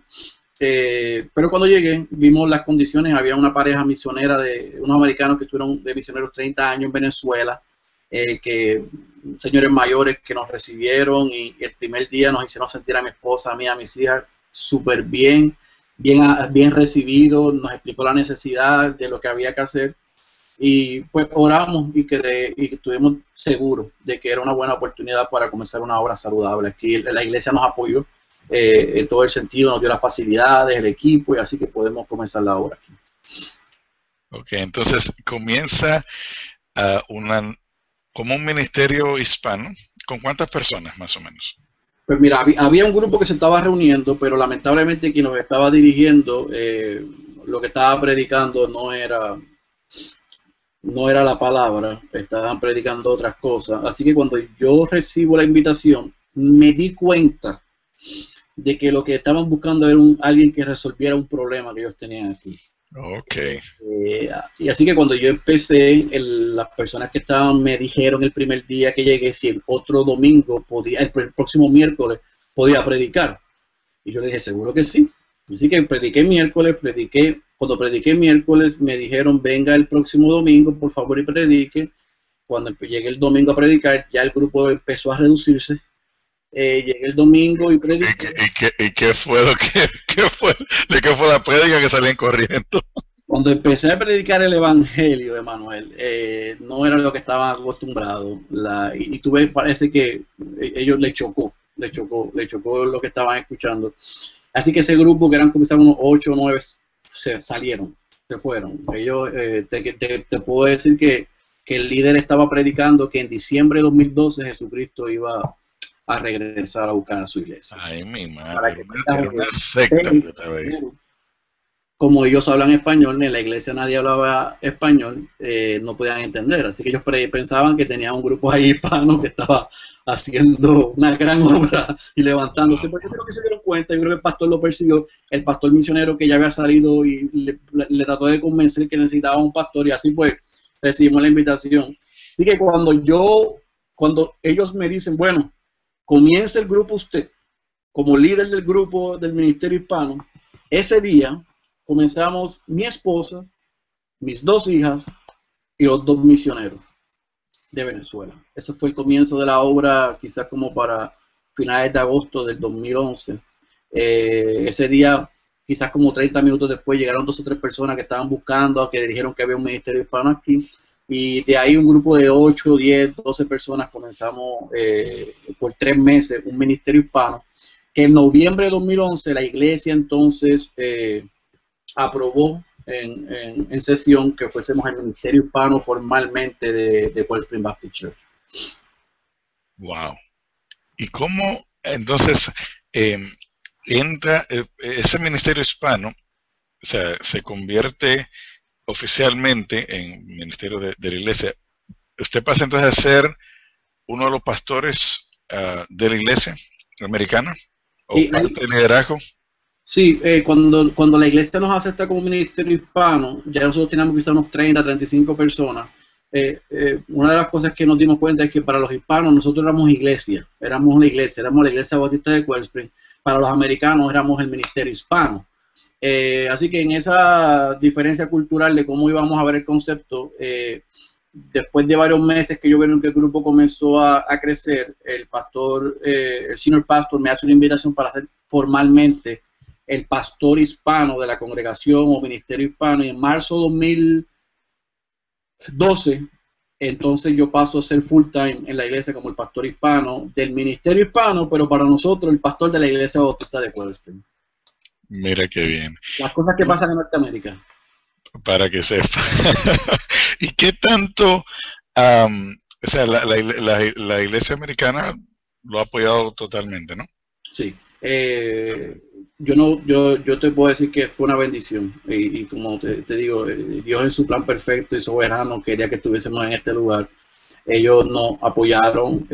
Pero cuando llegué, vimos las condiciones, había una pareja misionera de unos americanos que estuvieron de misioneros 30 años en Venezuela, que señores mayores que nos recibieron y el primer día nos hicieron sentir a mi esposa, a mí, a mis hijas, súper bien recibido, nos explicó la necesidad de lo que había que hacer y pues oramos y estuvimos seguros de que era una buena oportunidad para comenzar una obra saludable. Aquí la iglesia nos apoyó en todo el sentido, nos dio las facilidades, el equipo, y así que podemos comenzar la obra aquí. Ok, entonces comienza como un ministerio hispano. ¿Con cuántas personas más o menos? Pues mira, había un grupo que se estaba reuniendo, pero lamentablemente quien nos estaba dirigiendo, lo que estaba predicando no era la palabra, estaban predicando otras cosas. Así que cuando yo recibo la invitación, me di cuenta de que lo que estaban buscando era alguien que resolviera un problema que ellos tenían aquí. Okay. Y así que cuando yo empecé, las personas que estaban me dijeron el primer día que llegué si el otro domingo el próximo miércoles podía predicar. Y yo le dije, seguro que sí. Así que prediqué miércoles, cuando prediqué miércoles me dijeron, venga el próximo domingo, por favor, y predique. Cuando llegué el domingo a predicar, ya el grupo empezó a reducirse. Llegué el domingo y prediqué. ¿Y qué fue de qué fue la prédica que salían corriendo? Cuando empecé a predicar el evangelio, Emanuel, no era lo que estaban acostumbrados. Y tuve, parece que ellos le chocó lo que estaban escuchando. Así que ese grupo, que eran comenzaron unos 8 o 9, se fueron. Ellos, te puedo decir que el líder estaba predicando que en diciembre de 2012 Jesucristo iba a regresar a buscar a su iglesia. Ay, mi madre, era una secta que estaba ahí. Como ellos hablan español, en la iglesia nadie hablaba español, no podían entender. Así que ellos pensaban que tenía un grupo ahí hispano que estaba haciendo una gran obra y levantándose. Porque yo creo que se dieron cuenta, yo creo que el pastor lo persiguió, el pastor misionero que ya había salido y le trató de convencer que necesitaba un pastor, y así pues recibimos la invitación. Así que cuando ellos me dicen, bueno, comience el grupo usted, como líder del grupo del Ministerio Hispano, ese día comenzamos mi esposa, mis 2 hijas y los 2 misioneros de Venezuela. Ese fue el comienzo de la obra, quizás como para finales de agosto del 2011. Ese día, quizás como 30 minutos después, llegaron 2 o 3 personas que estaban buscando, que dijeron que había un ministerio hispano aquí. Y de ahí un grupo de 8, 10, 12 personas comenzamos por 3 meses un ministerio hispano, que en noviembre de 2011 la iglesia entonces aprobó en sesión que fuésemos el ministerio hispano formalmente de Cold Spring Baptist Church. Wow. ¿Y cómo entonces entra ese ministerio hispano, o sea, se convierte oficialmente en ministerio de la iglesia? ¿Usted pasa entonces a ser uno de los pastores de la iglesia americana o parte del liderazgo? Sí, cuando la iglesia nos acepta como ministerio hispano, ya nosotros tenemos quizás unos 30, 35 personas. Una de las cosas que nos dimos cuenta es que para los hispanos nosotros éramos la iglesia bautista de Cold Spring. Para los americanos éramos el ministerio hispano. Así que en esa diferencia cultural de cómo íbamos a ver el concepto, después de varios meses que yo vieron que el grupo comenzó a crecer, el senior pastor me hace una invitación para ser formalmente el pastor hispano de la congregación o ministerio hispano, y en marzo de 2012, entonces yo paso a ser full time en la iglesia como el pastor hispano del ministerio hispano, pero para nosotros el pastor de la iglesia bautista de Cold Spring. Mira qué bien. Las cosas que pasan en Norteamérica. Para que sepa. ¿Y qué tanto, o sea, la iglesia americana lo ha apoyado totalmente, ¿no? Sí. Yo te puedo decir que fue una bendición. Y como te digo, Dios en su plan perfecto y soberano quería que estuviésemos en este lugar. Ellos nos apoyaron,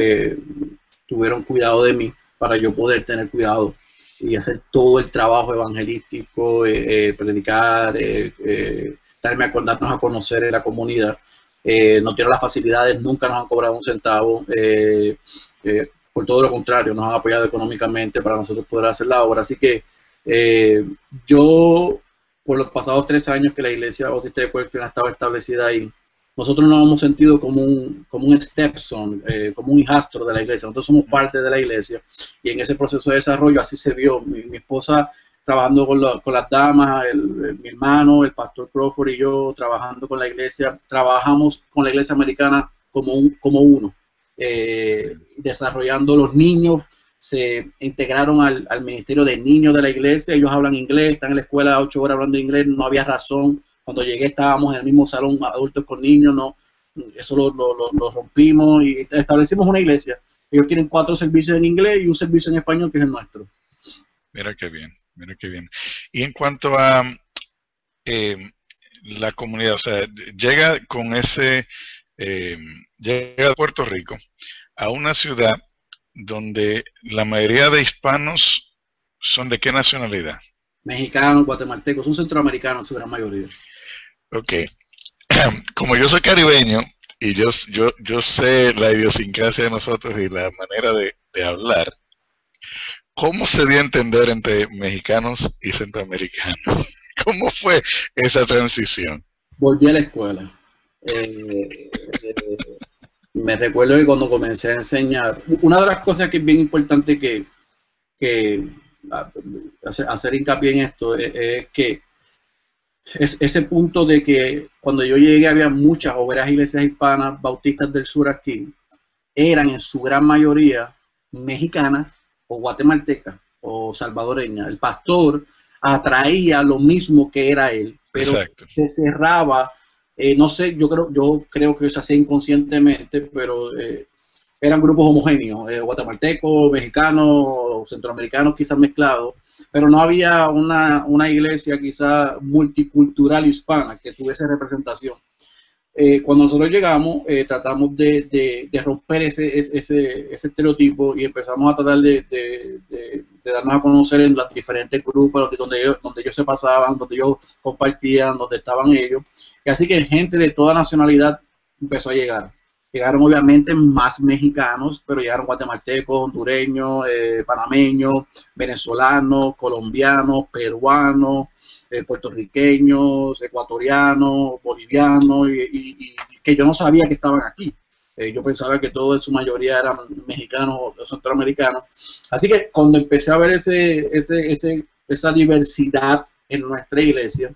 tuvieron cuidado de mí para yo poder tener cuidado y hacer todo el trabajo evangelístico, predicar, darnos a conocer en la comunidad. no tienen las facilidades, nunca nos han cobrado un centavo. Por todo lo contrario, nos han apoyado económicamente para nosotros poder hacer la obra. Así que yo, por los pasados 3 años que la Iglesia Bautista de Puerto ha estado establecida ahí, nosotros nos hemos sentido como un stepson, como un hijastro de la iglesia. Nosotros somos parte de la iglesia y en ese proceso de desarrollo así se vio. Mi esposa trabajando con las damas, mi hermano, el pastor Crawford y yo trabajando con la iglesia. Trabajamos con la iglesia americana como uno, desarrollando los niños. Se integraron al ministerio de niños de la iglesia. Ellos hablan inglés, están en la escuela 8 horas hablando inglés, no había razón. Cuando llegué estábamos en el mismo salón, adultos con niños, no, eso lo rompimos y establecimos una iglesia. Ellos tienen 4 servicios en inglés y un servicio en español que es el nuestro. Mira qué bien, mira qué bien. Y en cuanto a la comunidad, o sea, llega llega a Puerto Rico, a una ciudad donde la mayoría de hispanos son ¿de qué nacionalidad? Mexicanos, guatemaltecos, son centroamericanos en su gran mayoría. Ok, como yo soy caribeño y yo sé la idiosincrasia de nosotros y la manera de hablar, ¿cómo se dio a entender entre mexicanos y centroamericanos? ¿Cómo fue esa transición? Volví a la escuela. Me recuerdo que cuando comencé a enseñar, una de las cosas que es bien importante que hacer hincapié en esto es que ese punto de que cuando yo llegué había muchas obreras iglesias hispanas bautistas del sur aquí, eran en su gran mayoría mexicanas o guatemaltecas o salvadoreñas. El pastor atraía lo mismo que era él, pero Exacto. se cerraba, no sé, yo creo que se hacía inconscientemente, pero eran grupos homogéneos, guatemaltecos, mexicanos, centroamericanos quizás mezclados, pero no había una iglesia quizás multicultural hispana que tuviese representación. Cuando nosotros llegamos, tratamos de romper ese estereotipo y empezamos a tratar de darnos a conocer en los diferentes grupos donde ellos se pasaban, donde ellos compartían, donde estaban ellos. Y así que gente de toda nacionalidad empezó a llegar. Llegaron obviamente más mexicanos, pero llegaron guatemaltecos, hondureños, panameños, venezolanos, colombianos, peruanos, puertorriqueños, ecuatorianos, bolivianos, y que yo no sabía que estaban aquí. Yo pensaba que todos en su mayoría eran mexicanos o centroamericanos. Así que cuando empecé a ver esa diversidad en nuestra iglesia,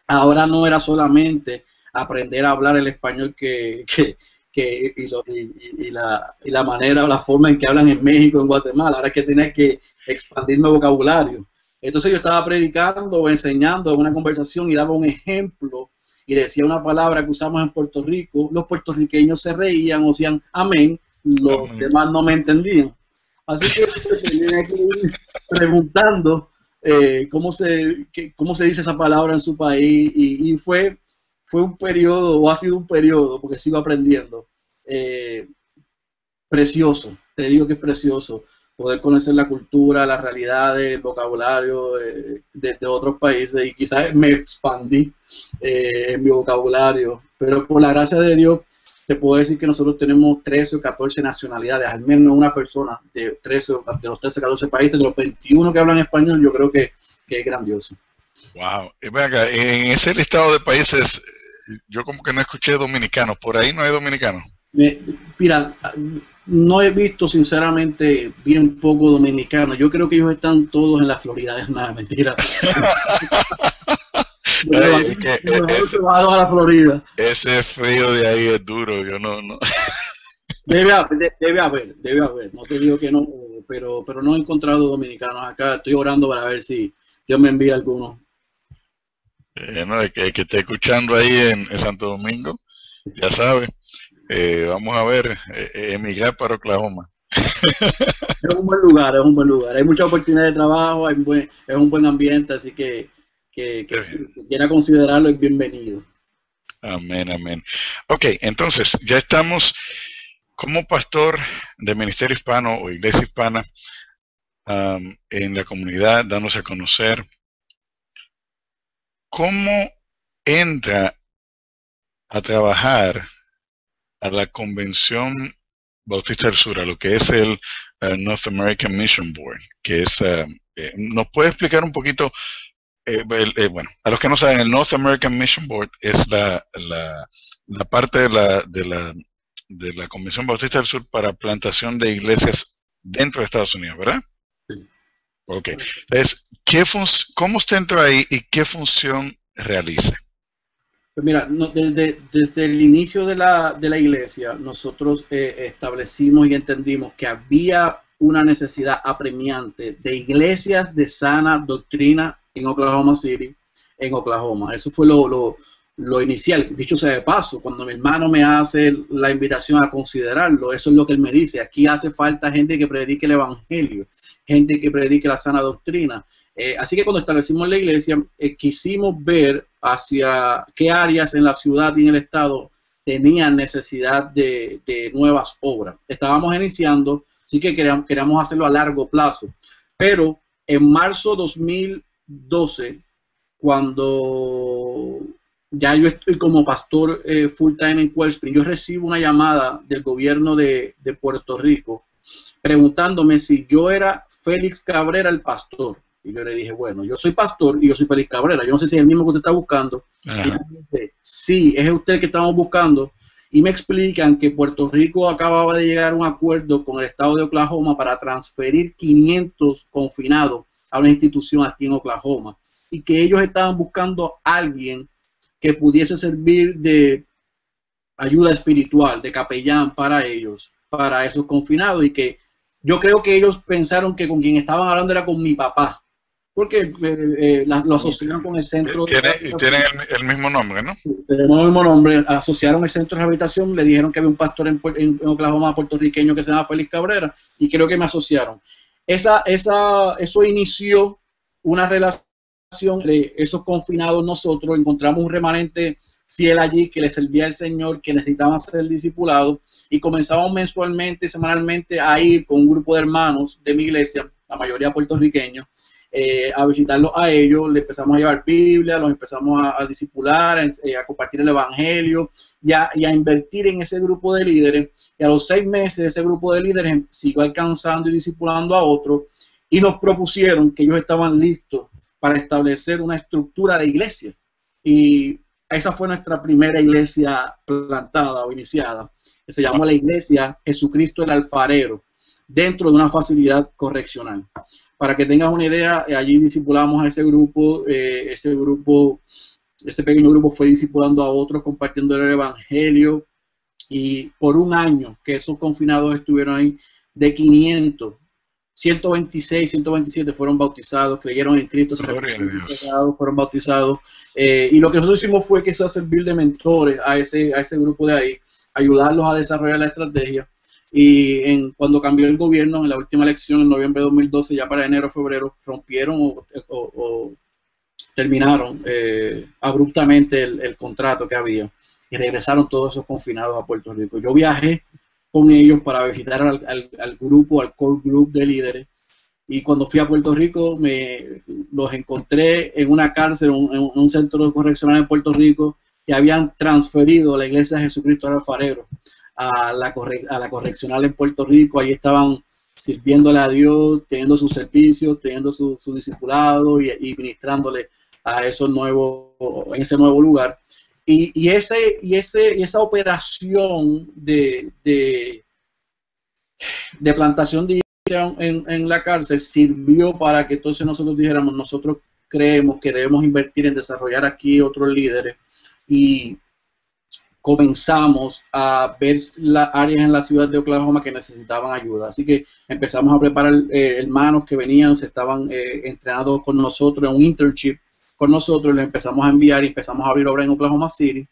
ahora no era solamente aprender a hablar el español y la manera o la forma en que hablan en México, en Guatemala. Ahora es que tienes que expandir mi vocabulario. Entonces yo estaba predicando o enseñando en una conversación y daba un ejemplo y decía una palabra que usamos en Puerto Rico. Los puertorriqueños se reían o decían amén, los demás no me entendían. Así que tenía que ir preguntando cómo se dice esa palabra en su país y fue un periodo, o ha sido un periodo, porque sigo aprendiendo, precioso. Te digo que es precioso poder conocer la cultura, las realidades, el vocabulario de otros países, y quizás me expandí en mi vocabulario, pero por la gracia de Dios te puedo decir que nosotros tenemos 13 o 14 nacionalidades, al menos una persona de los 13 o 14 países, de los 21 que hablan español. Yo creo que es grandioso. Wow. Venga, en ese listado de países, yo como que no escuché dominicanos. ¿Por ahí no hay dominicanos? Mira, no he visto sinceramente bien poco dominicanos. Yo creo que ellos están todos en la Florida. Es nada, mentira. A la Florida. Ese frío de ahí es duro. Yo no. Debe haber. No te digo que no, pero no he encontrado dominicanos acá. Estoy orando para ver si Dios me envía algunos. No, el que esté escuchando ahí en Santo Domingo, ya sabe, vamos a ver, emigrar para Oklahoma. Es un buen lugar, hay mucha oportunidad de trabajo, es un buen ambiente, así que si quiera considerarlo es bienvenido. Amén, amén. Ok, entonces ya estamos como pastor de Ministerio Hispano o Iglesia Hispana en la comunidad, dándose a conocer. ¿Cómo entra a trabajar a la Convención Bautista del Sur, a lo que es el North American Mission Board, que es, ¿nos puede explicar un poquito? Bueno, a los que no saben, el North American Mission Board es la parte de la Convención Bautista del Sur para plantación de iglesias dentro de Estados Unidos, ¿verdad? Sí. Ok. Entonces, ¿cómo usted entra ahí y qué función realiza? Pues mira, desde el inicio de la iglesia, nosotros establecimos y entendimos que había una necesidad apremiante de iglesias de sana doctrina en Oklahoma City, en Oklahoma. Eso fue lo inicial. Dicho sea de paso, cuando mi hermano me hace la invitación a considerarlo, eso es lo que él me dice. Aquí hace falta gente que predique el evangelio, gente que predique la sana doctrina. Así que cuando establecimos la iglesia, quisimos ver hacia qué áreas en la ciudad y en el estado tenían necesidad de nuevas obras. Estábamos iniciando, así que queríamos hacerlo a largo plazo. Pero en marzo 2012, cuando ya yo estoy como pastor full time en Wellspring, yo recibo una llamada del gobierno de Puerto Rico preguntándome si yo era Félix Cabrera el pastor. Y yo le dije, bueno, yo soy pastor y yo soy Félix Cabrera. Yo no sé si es el mismo que usted está buscando. Y me dice, sí, es usted que estamos buscando. Y me explican que Puerto Rico acababa de llegar a un acuerdo con el estado de Oklahoma para transferir 500 confinados a una institución aquí en Oklahoma. Y que ellos estaban buscando a alguien que pudiese servir de ayuda espiritual, de capellán para ellos, para esos confinados. Y que yo creo que ellos pensaron que con quien estaban hablando era con mi papá, porque lo asociaron con el centro. Tienen el mismo nombre, ¿no? Tenemos el mismo nombre, asociaron el centro de rehabilitación, le dijeron que había un pastor en Oklahoma puertorriqueño que se llama Félix Cabrera, y creo que me asociaron. Eso inició una relación de esos confinados. Nosotros encontramos un remanente fiel allí que le servía al Señor, que necesitaban ser discipulados, y comenzamos mensualmente, semanalmente a ir con un grupo de hermanos de mi iglesia, la mayoría puertorriqueños, a visitarlos a ellos. Le empezamos a llevar Biblia, los empezamos a discipular, a compartir el evangelio y a invertir en ese grupo de líderes. Y a los 6 meses ese grupo de líderes siguió alcanzando y discipulando a otros, y nos propusieron que ellos estaban listos para establecer una estructura de iglesia. Y esa fue nuestra primera iglesia plantada o iniciada, que se llamó la Iglesia Jesucristo el Alfarero, dentro de una facilidad correccional. Para que tengas una idea, allí discipulamos a ese pequeño grupo fue discipulando a otros, compartiendo el evangelio, y por un año que esos confinados estuvieron ahí, de 500, 126, 127 fueron bautizados, creyeron en Cristo, fueron bautizados, y lo que nosotros hicimos fue que eso a servir de mentores a ese grupo de ahí, ayudarlos a desarrollar la estrategia. Y cuando cambió el gobierno, en la última elección, en noviembre de 2012, ya para enero o febrero, rompieron o terminaron abruptamente el contrato que había, y regresaron todos esos confinados a Puerto Rico. Yo viajé con ellos para visitar al grupo, al core group de líderes, y cuando fui a Puerto Rico los encontré en una cárcel, en un centro correccional en Puerto Rico, que habían transferido la Iglesia de Jesucristo al Alfarero a la correccional en Puerto Rico. Allí estaban sirviéndole a Dios, teniendo sus servicios, teniendo su discipulado y ministrándole a ese nuevo lugar. Y esa operación de plantación de iglesia en la cárcel sirvió para que entonces nosotros dijéramos, nosotros creemos que debemos invertir en desarrollar aquí otros líderes, y comenzamos a ver las áreas en la ciudad de Oklahoma que necesitaban ayuda. Así que empezamos a preparar hermanos que venían, se estaban entrenados con nosotros en un internship con nosotros, les empezamos a enviar y empezamos a abrir obra en Oklahoma City,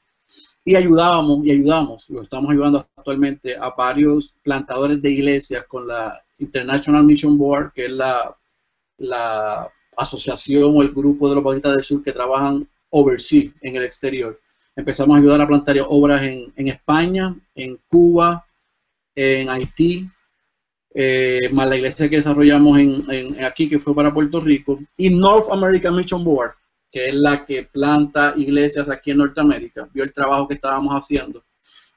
y ayudamos, lo estamos ayudando actualmente a varios plantadores de iglesias con la International Mission Board, que es la asociación o el grupo de los bautistas del sur que trabajan overseas, en el exterior. Empezamos a ayudar a plantar obras en España, en Cuba, en Haití, más la iglesia que desarrollamos aquí, que fue para Puerto Rico, y North American Mission Board, que es la que planta iglesias aquí en Norteamérica, vio el trabajo que estábamos haciendo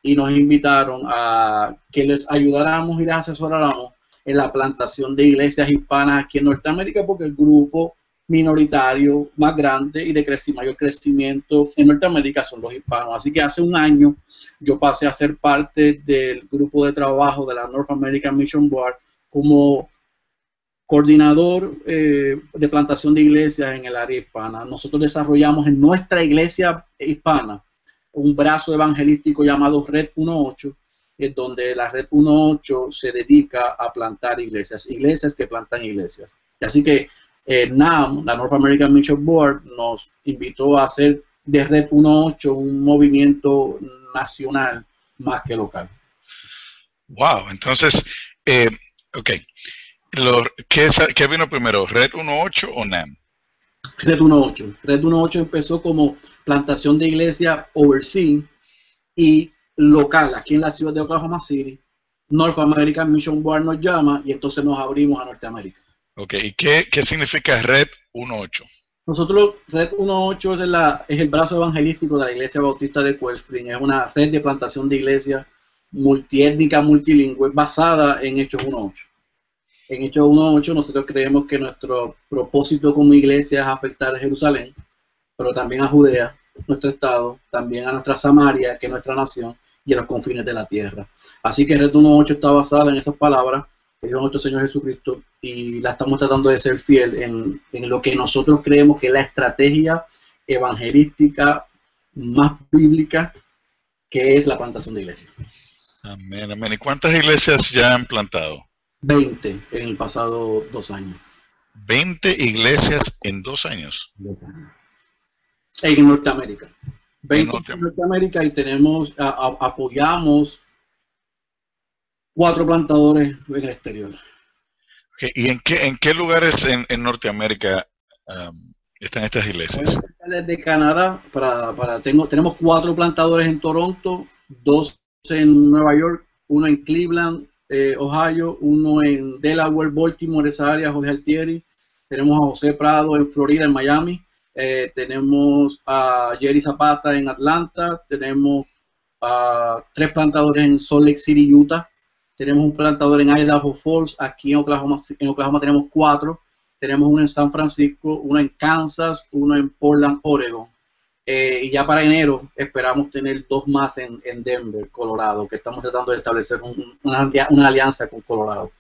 y nos invitaron a que les ayudáramos y les asesoráramos en la plantación de iglesias hispanas aquí en Norteamérica, porque el grupo minoritario más grande y de mayor crecimiento en Norteamérica son los hispanos. Así que hace un año yo pasé a ser parte del grupo de trabajo de la North American Mission Board como coordinador de plantación de iglesias en el área hispana. Nosotros desarrollamos en nuestra iglesia hispana un brazo evangelístico llamado Red 18, en donde la Red 18 se dedica a plantar iglesias que plantan iglesias. Así que NAM, la North American Mission Board, nos invitó a hacer de Red 18 un movimiento nacional más que local. Wow, entonces, ok. ¿Qué vino primero, Red 18 o NAM? Red 18. Red 18 empezó como plantación de iglesia overseas y local, aquí en la ciudad de Oklahoma City. North American Mission Board nos llama y entonces nos abrimos a Norteamérica. Ok, ¿y qué significa Red 18? Nosotros, Red 18 es el brazo evangelístico de la Iglesia Bautista de Cold Spring. Es una red de plantación de iglesias multiétnica, multilingüe, basada en Hechos 1.8. En Hechos 1.8 nosotros creemos que nuestro propósito como iglesia es afectar a Jerusalén, pero también a Judea, nuestro estado, también a nuestra Samaria, que es nuestra nación, y a los confines de la tierra. Así que Red 1.8 está basada en esas palabras que dijo nuestro Señor Jesucristo, y la estamos tratando de ser fiel en lo que nosotros creemos que es la estrategia evangelística más bíblica, que es la plantación de iglesias. Amén, amén. ¿Y cuántas iglesias ya han plantado? 20 en el pasado 2 años. 20 iglesias en 2 años. 2 años. En Norteamérica. 20 en Norteamérica, y tenemos, apoyamos 4 plantadores en el exterior. Okay. ¿Y en qué lugares en Norteamérica están estas iglesias? De Canadá, tenemos 4 plantadores en Toronto, 2 en Nueva York, 1 en Cleveland, Ohio, 1 en Delaware, Baltimore, esa área, Jorge Altieri. Tenemos a José Prado en Florida, en Miami. Tenemos a Jerry Zapata en Atlanta. Tenemos 3 plantadores en Salt Lake City, Utah. Tenemos un plantador en Idaho Falls. Aquí en Oklahoma tenemos 4. Tenemos uno en San Francisco, uno en Kansas, uno en Portland, Oregon. Y ya para enero esperamos tener 2 más en Denver, Colorado, que estamos tratando de establecer una alianza con Colorado.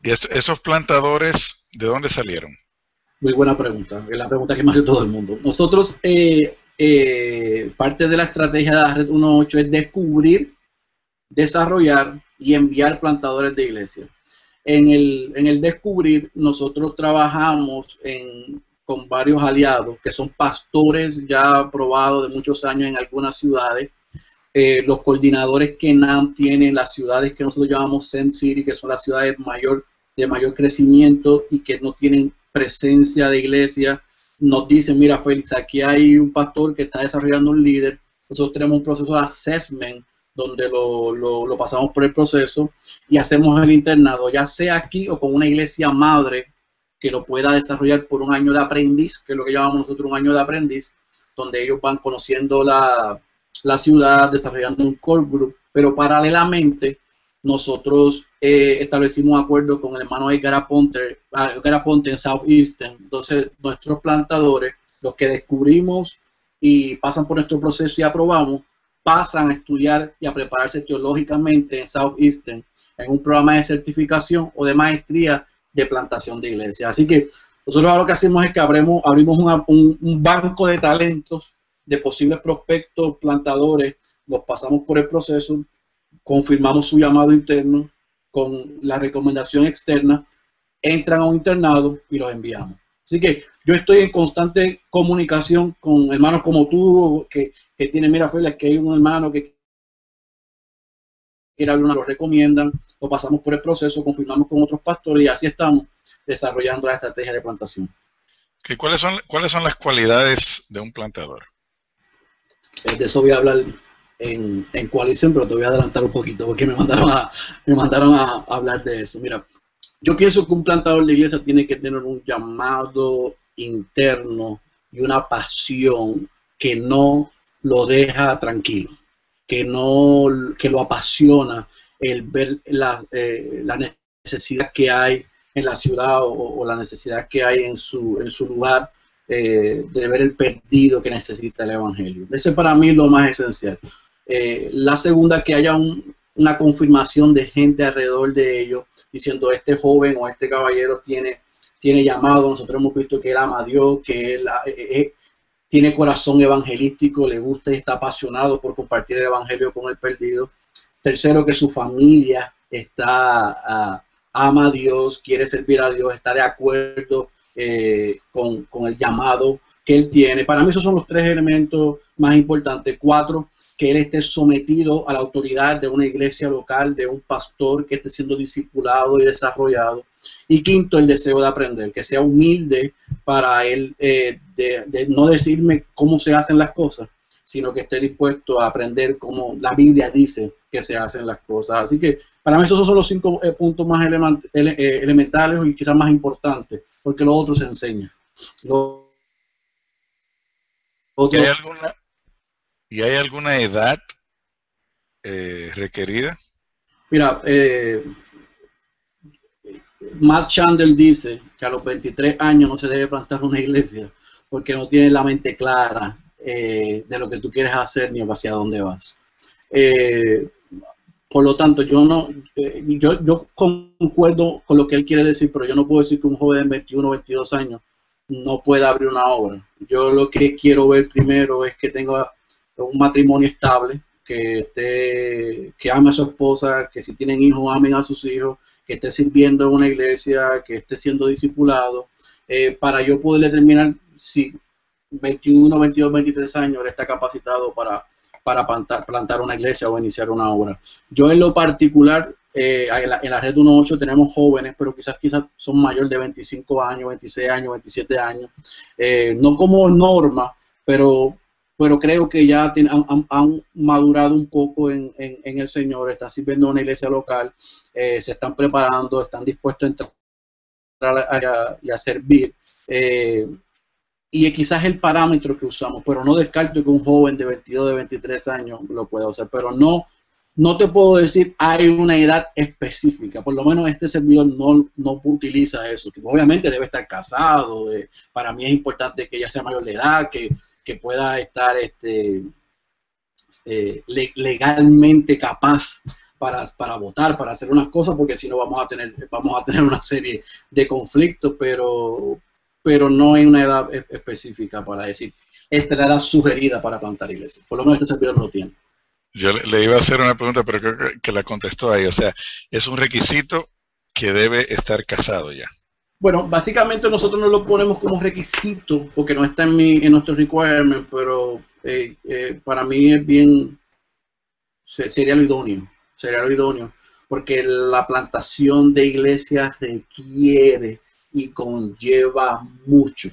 ¿Y esos plantadores de dónde salieron? Muy buena pregunta, es la pregunta que me hace todo el mundo. Nosotros, parte de la estrategia de la Red 1.8 es descubrir, desarrollar y enviar plantadores de iglesia. En el descubrir, nosotros trabajamos con varios aliados que son pastores ya probados de muchos años en algunas ciudades. Los coordinadores que NAM tiene en las ciudades que nosotros llamamos Send City, que son las ciudades de mayor crecimiento y que no tienen presencia de iglesia, nos dicen: mira, Félix, aquí hay un pastor que está desarrollando un líder. Nosotros tenemos un proceso de assessment donde lo pasamos por el proceso y hacemos el internado, ya sea aquí o con una iglesia madre que lo pueda desarrollar por un año de aprendiz, que es lo que llamamos nosotros un año de aprendiz, donde ellos van conociendo la ciudad, desarrollando un core group, pero paralelamente nosotros establecimos un acuerdo con el hermano Edgar Aponte en Southeastern. Entonces nuestros plantadores, los que descubrimos y pasan por nuestro proceso y aprobamos, pasan a estudiar y a prepararse teológicamente en Southeastern en un programa de certificación o de maestría de plantación de iglesia. Así que nosotros ahora lo que hacemos es que abrimos un banco de talentos de posibles prospectos, plantadores, los pasamos por el proceso, confirmamos su llamado interno con la recomendación externa, entran a un internado y los enviamos. Así que yo estoy en constante comunicación con hermanos como tú, que tienen, mira, Félix, que hay un hermano que quiere abrir una, lo recomiendan, lo pasamos por el proceso, confirmamos con otros pastores y así estamos desarrollando la estrategia de plantación. Okay, ¿cuáles son las cualidades de un plantador? De eso voy a hablar en coalición, pero te voy a adelantar un poquito porque me mandaron a hablar de eso. Mira, yo pienso que un plantador de iglesia tiene que tener un llamado interno y una pasión que no lo deja tranquilo, que lo apasiona el ver la necesidad que hay en la ciudad o la necesidad que hay en su lugar, de ver el perdido que necesita el evangelio. Ese para mí es lo más esencial. La segunda, que haya una confirmación de gente alrededor de ellos diciendo: este joven o este caballero tiene llamado. Nosotros hemos visto que él ama a Dios, que él tiene corazón evangelístico, le gusta y está apasionado por compartir el evangelio con el perdido. Tercero, que su familia ama a Dios, quiere servir a Dios, está de acuerdo con el llamado que él tiene. Para mí esos son los tres elementos más importantes. Cuatro, que él esté sometido a la autoridad de una iglesia local, de un pastor que esté siendo discipulado y desarrollado. Y quinto, el deseo de aprender, que sea humilde para él, de no decirme cómo se hacen las cosas, sino que esté dispuesto a aprender como la Biblia dice que se hacen las cosas. Así que para mí esos son los 5 puntos más elementales y quizás más importantes, porque lo otro se enseña. ¿Y hay alguna edad requerida? Mira, Matt Chandler dice que a los 23 años no se debe plantar una iglesia porque no tienes la mente clara de lo que tú quieres hacer ni hacia dónde vas. Por lo tanto, yo concuerdo con lo que él quiere decir, pero yo no puedo decir que un joven de 21 o 22 años no pueda abrir una obra. Yo lo que quiero ver primero es que tenga un matrimonio estable, que ame a su esposa, que si tienen hijos amen a sus hijos, que esté sirviendo en una iglesia, que esté siendo discipulado, para yo poder determinar si 21, 22, 23 años él está capacitado para plantar una iglesia o iniciar una obra. Yo en lo particular, en la red 1.8 tenemos jóvenes, pero quizás son mayores de 25 años, 26 años, 27 años, no como norma, pero creo que ya han madurado un poco en el Señor, están sirviendo en una iglesia local, se están preparando, están dispuestos a entrar y a servir. Y quizás el parámetro que usamos, pero no descarto que un joven de 22, de 23 años lo pueda usar, pero no te puedo decir hay una edad específica, por lo menos este servidor no utiliza eso, que obviamente debe estar casado, para mí es importante que ya sea mayor de edad, que pueda estar legalmente capaz para votar, para hacer unas cosas, porque si no vamos a tener una serie de conflictos, pero no hay una edad específica para decir, esta es la edad sugerida para plantar iglesias. Por lo menos este servidor no lo tiene. Yo le iba a hacer una pregunta, pero creo que la contestó ahí. O sea, es un requisito que debe estar casado ya. Bueno, básicamente nosotros no lo ponemos como requisito, porque no está en nuestro requirement, pero para mí es bien, sería lo idóneo, porque la plantación de iglesias requiere y conlleva mucho.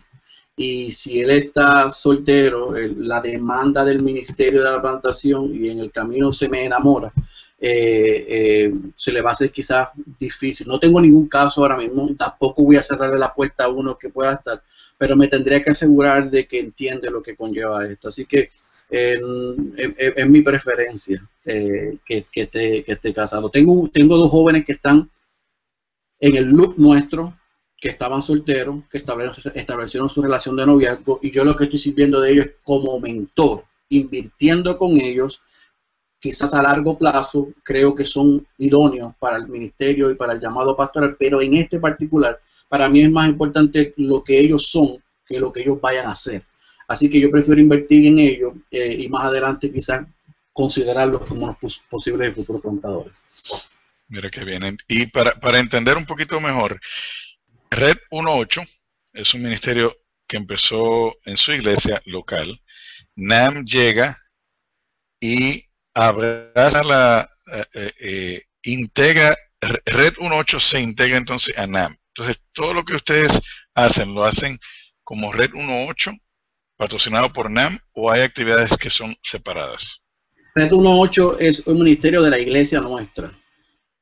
Y si él está soltero, la demanda del ministerio de la plantación y en el camino se me enamora, se le va a hacer quizás difícil. No tengo ningún caso ahora mismo, tampoco voy a cerrarle la puerta a uno que pueda estar, pero me tendría que asegurar de que entiende lo que conlleva esto. Así que es mi preferencia que esté casado. Tengo 2 jóvenes que están en el loop nuestro, que estaban solteros, que establecieron su relación de noviazgo, y yo lo que estoy sirviendo de ellos es como mentor, invirtiendo con ellos, quizás a largo plazo, creo que son idóneos para el ministerio y para el llamado pastoral, pero en este particular, para mí es más importante lo que ellos son que lo que ellos vayan a hacer. Así que yo prefiero invertir en ellos y más adelante quizás considerarlos como los posibles futuros plantadores. Mira qué bien. Y para entender un poquito mejor, Red 1.8 es un ministerio que empezó en su iglesia local. NAM llega y abraza integra, Red 1.8 se integra entonces a NAM. Entonces todo lo que ustedes hacen, lo hacen como Red 1.8, patrocinado por NAM, o hay actividades que son separadas. Red 1.8 es un ministerio de la iglesia nuestra.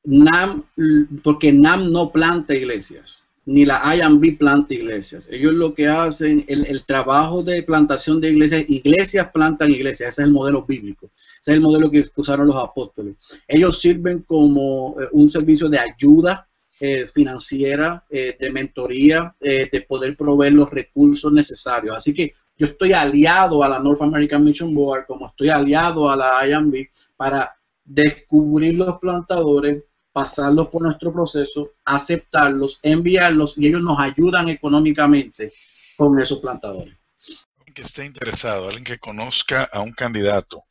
NAM, porque NAM no planta iglesias. ni la I&B planta iglesias. Ellos lo que hacen, el trabajo de plantación de iglesias, iglesias plantan iglesias, ese es el modelo bíblico, ese es el modelo que usaron los apóstoles. Ellos sirven como un servicio de ayuda financiera, de mentoría, de poder proveer los recursos necesarios. Así que yo estoy aliado a la North American Mission Board, como estoy aliado a la I&B, para descubrir los plantadores, pasarlos por nuestro proceso, aceptarlos, enviarlos, y ellos nos ayudan económicamente con esos plantadores. Alguien que esté interesado, alguien que conozca a un candidato,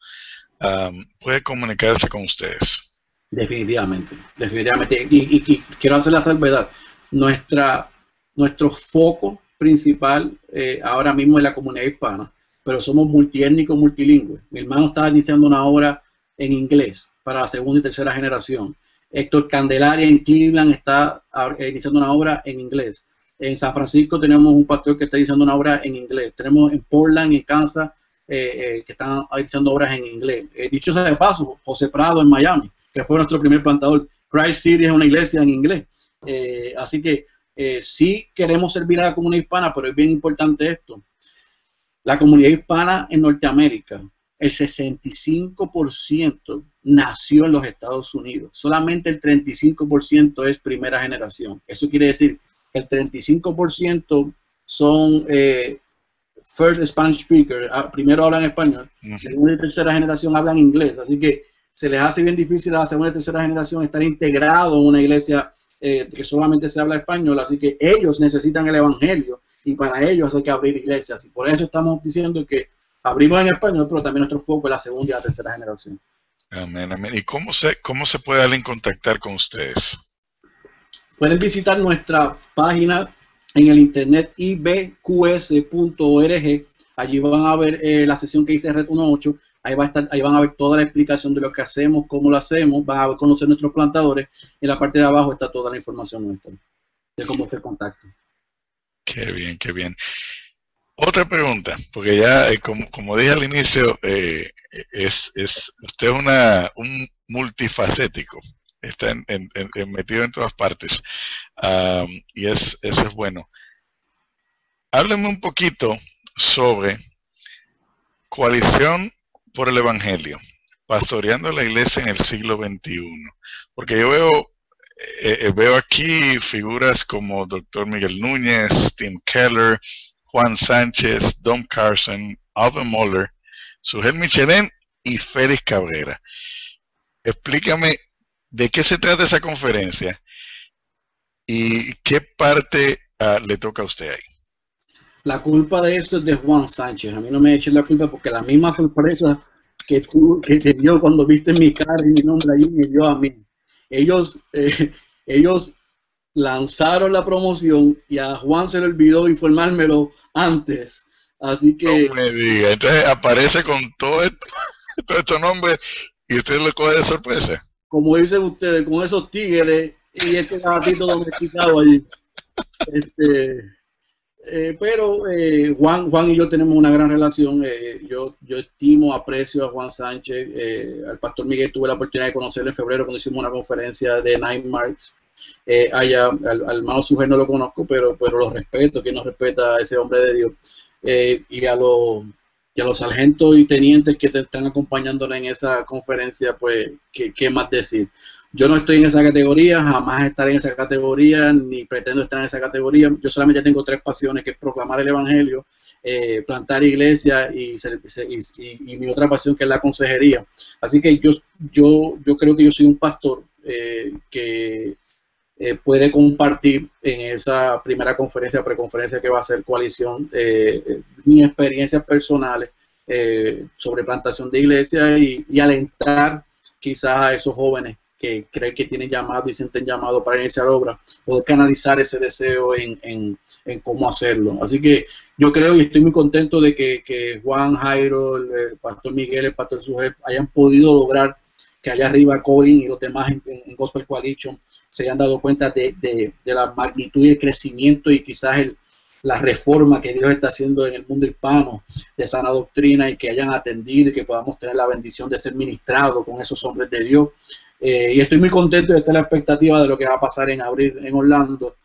puede comunicarse con ustedes. Definitivamente, definitivamente. Y quiero hacer la salvedad. Nuestro foco principal ahora mismo es la comunidad hispana, pero somos multiétnicos, multilingües. Mi hermano está iniciando una obra en inglés para la segunda y tercera generación. Héctor Candelaria en Cleveland está iniciando una obra en inglés. En San Francisco tenemos un pastor que está iniciando una obra en inglés. Tenemos en Portland y en Kansas que están iniciando obras en inglés. Dicho sea de paso, José Prado en Miami, que fue nuestro primer plantador. Christ City es una iglesia en inglés. Así que sí queremos servir a la comunidad hispana, pero es bien importante esto. La comunidad hispana en Norteamérica, el 65% nació en los Estados Unidos. Solamente el 35% es primera generación. Eso quiere decir que el 35% son first Spanish speaker, primero hablan español, segunda y tercera generación hablan inglés. Así que se les hace bien difícil a la segunda y tercera generación estar integrado en una iglesia que solamente se habla español. Así que ellos necesitan el evangelio y para ellos hay que abrir iglesias. Y por eso estamos diciendo que abrimos en español, pero también nuestro foco es la segunda y la tercera generación. Amén, amén. ¿Y cómo se puede alguien contactar con ustedes? Pueden visitar nuestra página en el internet ibqs.org. Allí van a ver la sesión que hice Red 1.8. Ahí van a ver toda la explicación de lo que hacemos, cómo lo hacemos. Van a conocer nuestros plantadores. En la parte de abajo está toda la información nuestra de cómo hacer contacto. Qué bien, qué bien. Otra pregunta, porque ya, como dije al inicio, usted es un multifacético, está metido en todas partes, y eso es bueno. Hábleme un poquito sobre Coalición por el Evangelio, pastoreando la iglesia en el siglo XXI, porque yo veo aquí figuras como Dr. Miguel Núñez, Tim Keller, Juan Sánchez, Don Carson, Alvin Moller, Sugel Michelén y Félix Cabrera. Explícame de qué se trata esa conferencia y qué parte le toca a usted ahí. La culpa de esto es de Juan Sánchez. A mí no me echen la culpa porque la misma sorpresa que te dio cuando viste mi cara y mi nombre allí me dio a mí. Ellos lanzaron la promoción y a Juan se le olvidó informármelo antes. Así que... No me diga. Entonces aparece con todo estos nombres y usted lo coge de sorpresa. Como dicen ustedes, con esos tigres y este gatito domesticado allí. Pero Juan y yo tenemos una gran relación. Yo estimo, aprecio a Juan Sánchez. Al pastor Miguel tuve la oportunidad de conocerlo en febrero cuando hicimos una conferencia de Nine Marks. Allá, al hermano Sugel no lo conozco, pero lo respeto, que nos respeta a ese hombre de Dios. Y a los sargentos y tenientes que te están acompañándonos en esa conferencia, pues, ¿qué más decir? Yo no estoy en esa categoría, jamás estaré en esa categoría, ni pretendo estar en esa categoría. Yo solamente tengo tres pasiones, que es proclamar el evangelio, plantar iglesia y mi otra pasión, que es la consejería. Así que yo creo que yo soy un pastor que puede compartir en esa primera conferencia, preconferencia que va a ser Coalición, mis experiencias personales sobre plantación de iglesia y alentar quizás a esos jóvenes que creen que tienen llamado y sienten llamado para iniciar obra, poder canalizar ese deseo en cómo hacerlo. Así que yo creo y estoy muy contento de que Juan, Jairo, el pastor Miguel, el pastor Sugel hayan podido lograr que allá arriba Colin y los demás en Gospel Coalition se hayan dado cuenta de la magnitud y el crecimiento y quizás la reforma que Dios está haciendo en el mundo hispano de sana doctrina, y que hayan atendido y que podamos tener la bendición de ser ministrados con esos hombres de Dios. Y estoy muy contento de estar a la expectativa de lo que va a pasar en abril en Orlando.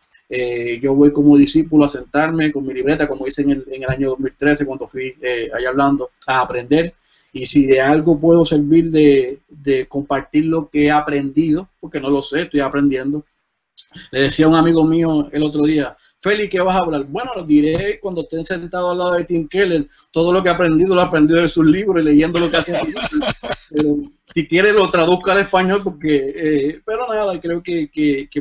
Yo voy como discípulo a sentarme con mi libreta, como hice en el año 2013 cuando fui allá hablando, a aprender. Y si de algo puedo servir de compartir lo que he aprendido, porque no lo sé, estoy aprendiendo. Le decía a un amigo mío el otro día, Félix, ¿qué vas a hablar? Bueno, lo diré cuando esté sentado al lado de Tim Keller. Todo lo que he aprendido lo he aprendido de sus libros y leyendo lo que hace. Pero si quiere lo traduzca al español, porque, pero nada, creo que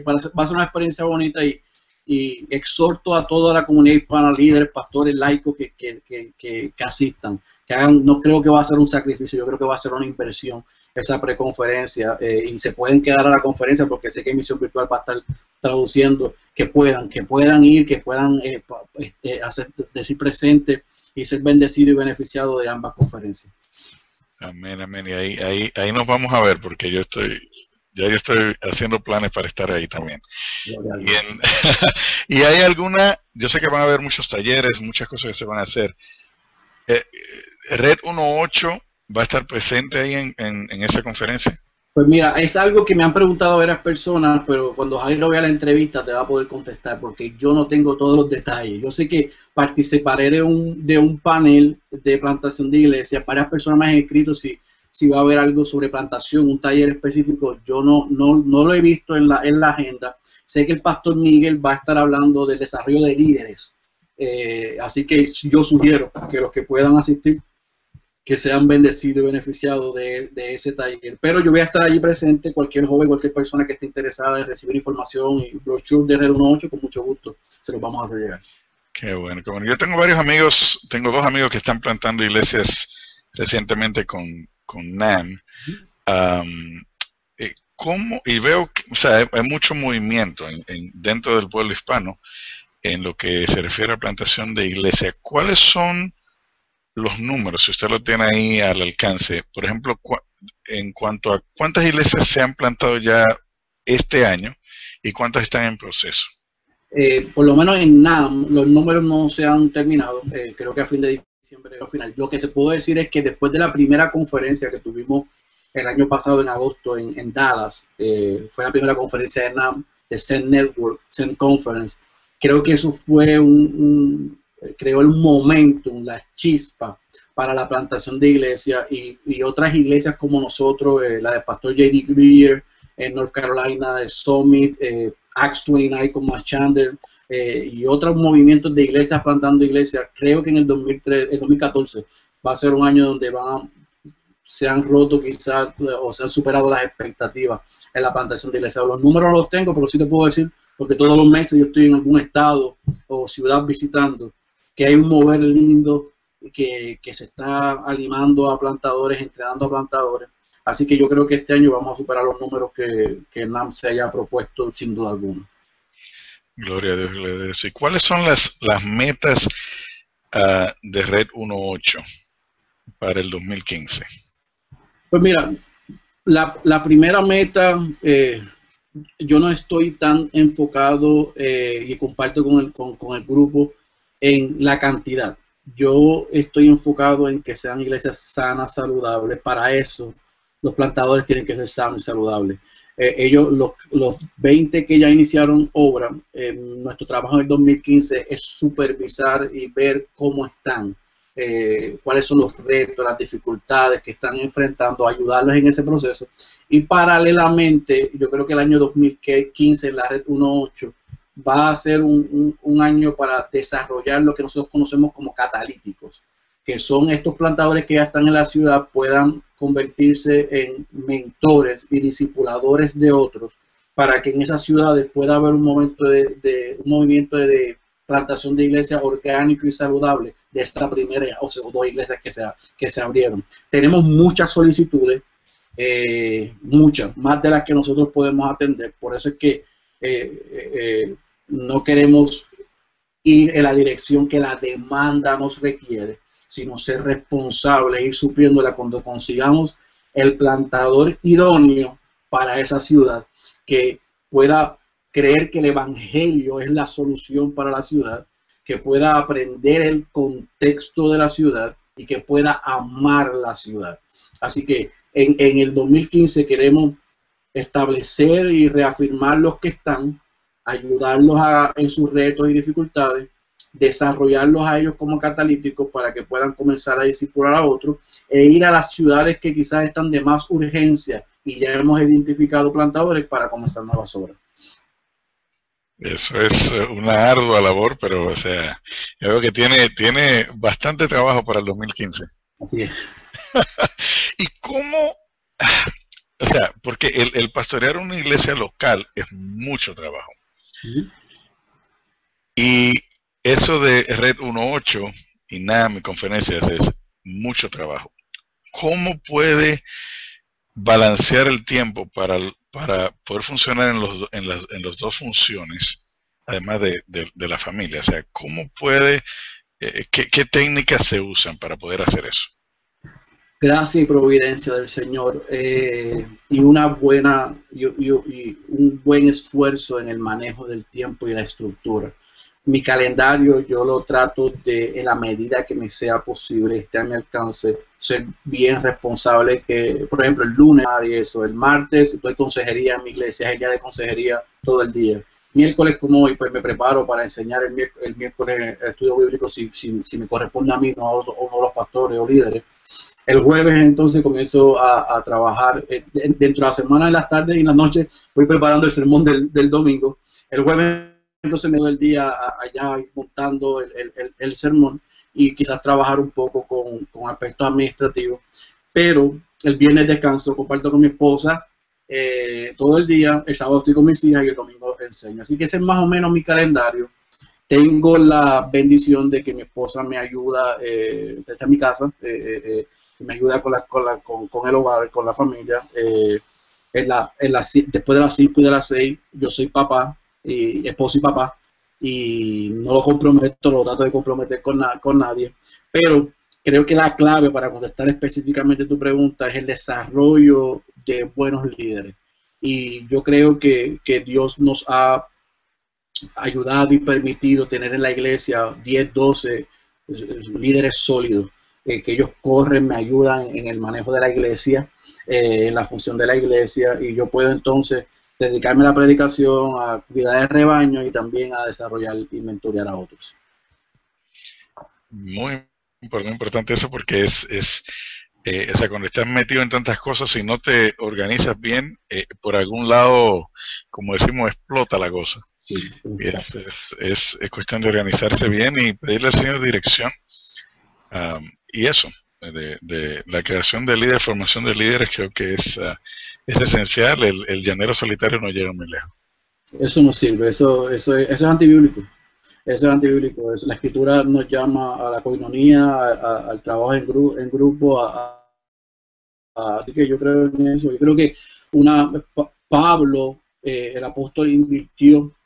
va a ser una experiencia bonita y exhorto a toda la comunidad hispana, líderes, pastores, laicos que asistan, que hagan. No creo que va a ser un sacrificio, yo creo que va a ser una inversión esa preconferencia, y se pueden quedar a la conferencia porque sé que Misión Virtual va a estar traduciendo, que puedan ir, que puedan decir presente y ser bendecido y beneficiado de ambas conferencias. Amén, amén. Y ahí nos vamos a ver, porque yo estoy haciendo planes para estar ahí también. Bien. Y hay yo sé que van a haber muchos talleres, muchas cosas que se van a hacer. Red 1.8 va a estar presente ahí en esa conferencia. Pues mira, es algo que me han preguntado varias personas, pero cuando Jairo vea la entrevista te va a poder contestar, porque yo no tengo todos los detalles. Yo sé que participaré de un panel de plantación de iglesia. Varias personas me han escrito si va a haber algo sobre plantación, un taller específico. Yo no lo he visto en la agenda. Sé que el pastor Miguel va a estar hablando del desarrollo de líderes. Así que yo sugiero que los que puedan asistir, que sean bendecidos y beneficiados de ese taller. Pero yo voy a estar allí presente. Cualquier joven, cualquier persona que esté interesada en recibir información y brochure de Red 1.8, con mucho gusto se los vamos a hacer llegar. Qué bueno, qué bueno. Yo tengo tengo dos amigos que están plantando iglesias recientemente con NAM. Y veo que, o sea, hay mucho movimiento dentro del pueblo hispano en lo que se refiere a plantación de iglesia. ¿Cuáles son los números, si usted lo tiene ahí al alcance? Por ejemplo, en cuanto a cuántas iglesias se han plantado ya este año y cuántas están en proceso. Por lo menos en NAM los números no se han terminado. Creo que a fin de diciembre al final. Lo que te puedo decir es que después de la primera conferencia que tuvimos el año pasado en agosto en Dallas, fue la primera conferencia de NAM, de Zen Network, Zen Conference. Creo que eso fue creó el momentum, la chispa para la plantación de iglesias, y otras iglesias como nosotros, la de Pastor J.D. Greer en North Carolina, de Summit, Acts 29 con Matt Chandler, y otros movimientos de iglesias plantando iglesias. Creo que en el 2014 va a ser un año donde se han roto quizás o se han superado las expectativas en la plantación de iglesias. Los números los tengo, pero sí te puedo decir, porque todos los meses yo estoy en algún estado o ciudad visitando, que hay un mover lindo, que se está animando a plantadores, entrenando a plantadores. Así que yo creo que este año vamos a superar los números que NAM se haya propuesto, sin duda alguna. Gloria a Dios, gloria a Dios. ¿Y cuáles son las metas de Red 1.8 para el 2015? Pues mira, la primera meta, yo no estoy tan enfocado, y comparto con el grupo, en la cantidad. Yo estoy enfocado en que sean iglesias sanas, saludables. Para eso los plantadores tienen que ser sanos y saludables. Ellos, los 20 que ya iniciaron obra, nuestro trabajo en el 2015 es supervisar y ver cómo están, cuáles son los retos, las dificultades que están enfrentando, ayudarlos en ese proceso. Y paralelamente, yo creo que el año 2015 en la Red 1.8 va a ser un año para desarrollar lo que nosotros conocemos como catalíticos, que son estos plantadores que ya están en la ciudad, puedan convertirse en mentores y discipuladores de otros, para que en esas ciudades pueda haber un movimiento de plantación de iglesias orgánico y saludable de esta primera o dos iglesias que se abrieron. Tenemos muchas solicitudes, muchas, más de las que nosotros podemos atender. Por eso es que no queremos ir en la dirección que la demanda nos requiere, sino ser responsables, ir supliéndola cuando consigamos el plantador idóneo para esa ciudad, que pueda creer que el evangelio es la solución para la ciudad, que pueda aprender el contexto de la ciudad y que pueda amar la ciudad. Así que en el 2015 queremos establecer y reafirmar los que están, ayudarlos en sus retos y dificultades, desarrollarlos a ellos como catalíticos para que puedan comenzar a discipular a otros, e ir a las ciudades que quizás están de más urgencia y ya hemos identificado plantadores para comenzar nuevas obras. Eso es una ardua labor, pero o sea, yo veo que tiene bastante trabajo para el 2015. Así es. ¿Y cómo? O sea, porque el pastorear una iglesia local es mucho trabajo. Y eso de Red 1.8 y NAM y conferencias es mucho trabajo. ¿Cómo puede balancear el tiempo para poder funcionar en las dos funciones, además de la familia? O sea, ¿cómo puede, qué técnicas se usan para poder hacer eso? Gracia y providencia del Señor, y una buena y un buen esfuerzo en el manejo del tiempo y la estructura. Mi calendario yo lo trato de, en la medida que me sea posible, esté a mi alcance, ser bien responsable, que por ejemplo el lunes y eso, el martes doy consejería en mi iglesia, es el día de consejería todo el día. Miércoles como hoy, pues me preparo para enseñar el miércoles el estudio bíblico si me corresponde a mí, no a uno de los pastores o líderes. El jueves entonces comienzo a trabajar, dentro de la semana, en las tardes y en las noches voy preparando el sermón del domingo. El jueves entonces me doy el día allá montando el sermón y quizás trabajar un poco con aspectos administrativos, pero el viernes descanso, comparto con mi esposa todo el día, el sábado estoy con mis hijas y el domingo enseño. Así que ese es más o menos mi calendario. Tengo la bendición de que mi esposa me ayuda desde mi casa, me ayuda con el hogar, con la familia. Después de las 5 y de las 6, yo soy papá, y esposo y papá, y no lo comprometo, lo trato de comprometer con nadie, pero creo que la clave para contestar específicamente tu pregunta es el desarrollo de buenos líderes. Y yo creo que Dios nos ha ayudado y permitido tener en la iglesia 10, 12 líderes sólidos, que ellos corren, me ayudan en el manejo de la iglesia, en la función de la iglesia, y yo puedo entonces dedicarme a la predicación, a cuidar de rebaño y también a desarrollar y mentorear a otros. Muy importante eso, porque o sea, cuando estás metido en tantas cosas y no te organizas bien, por algún lado, como decimos, explota la cosa. Sí, es cuestión de organizarse bien y pedirle al Señor dirección. Y eso, de la creación de líderes, formación de líderes, creo que es esencial. El llanero solitario no llega muy lejos. Eso no sirve, eso es antibíblico. Eso es antibíblico. La escritura nos llama a la coinonía, al trabajo en grupo, así que yo creo en eso. Yo creo que Pablo, el apóstol, invirtió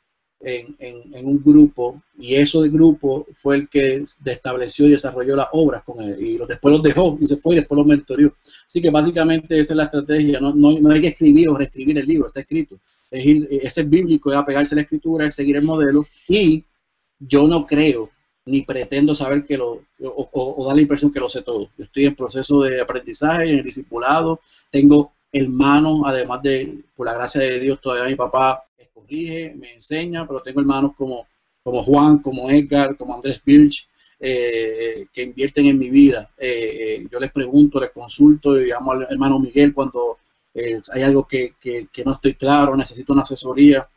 en un grupo, y eso de grupo fue el que estableció y desarrolló las obras con él, y después los dejó y se fue y después los mentoreó. Así que básicamente esa es la estrategia. No hay que escribir o reescribir el libro, está escrito. Ese es bíblico, es apegarse a la escritura, es seguir el modelo, y yo no creo ni pretendo saber o dar la impresión que lo sé todo. Yo estoy en proceso de aprendizaje, en el discipulado, tengo hermanos, además de, por la gracia de Dios, todavía mi papá me corrige, me enseña, pero tengo hermanos como Juan, como Edgar, como Andrés Birch, que invierten en mi vida. Yo les pregunto, les consulto, y llamo al hermano Miguel cuando hay algo que no estoy claro, necesito una asesoría.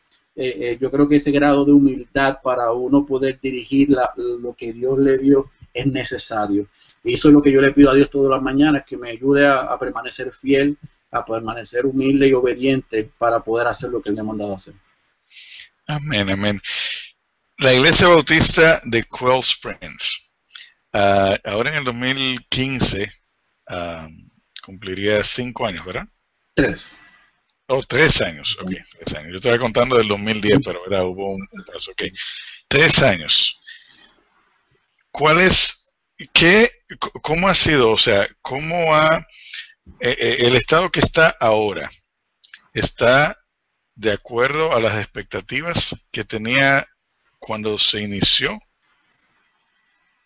Yo creo que ese grado de humildad para uno poder dirigir lo que Dios le dio es necesario. Y eso es lo que yo le pido a Dios todas las mañanas, que me ayude a permanecer fiel, a permanecer humilde y obediente para poder hacer lo que Él me ha mandado a hacer. Amén, amén. La Iglesia Bautista de Quail Springs, ahora en el 2015, cumpliría 5 años, ¿verdad? 3. Oh, 3 años, ok, 3 años. Yo estaba contando del 2010, pero ¿verdad? Hubo un paso, ok. 3 años. ¿Cómo ha sido, o sea, cómo el estado que está ahora, está de acuerdo a las expectativas que tenía cuando se inició,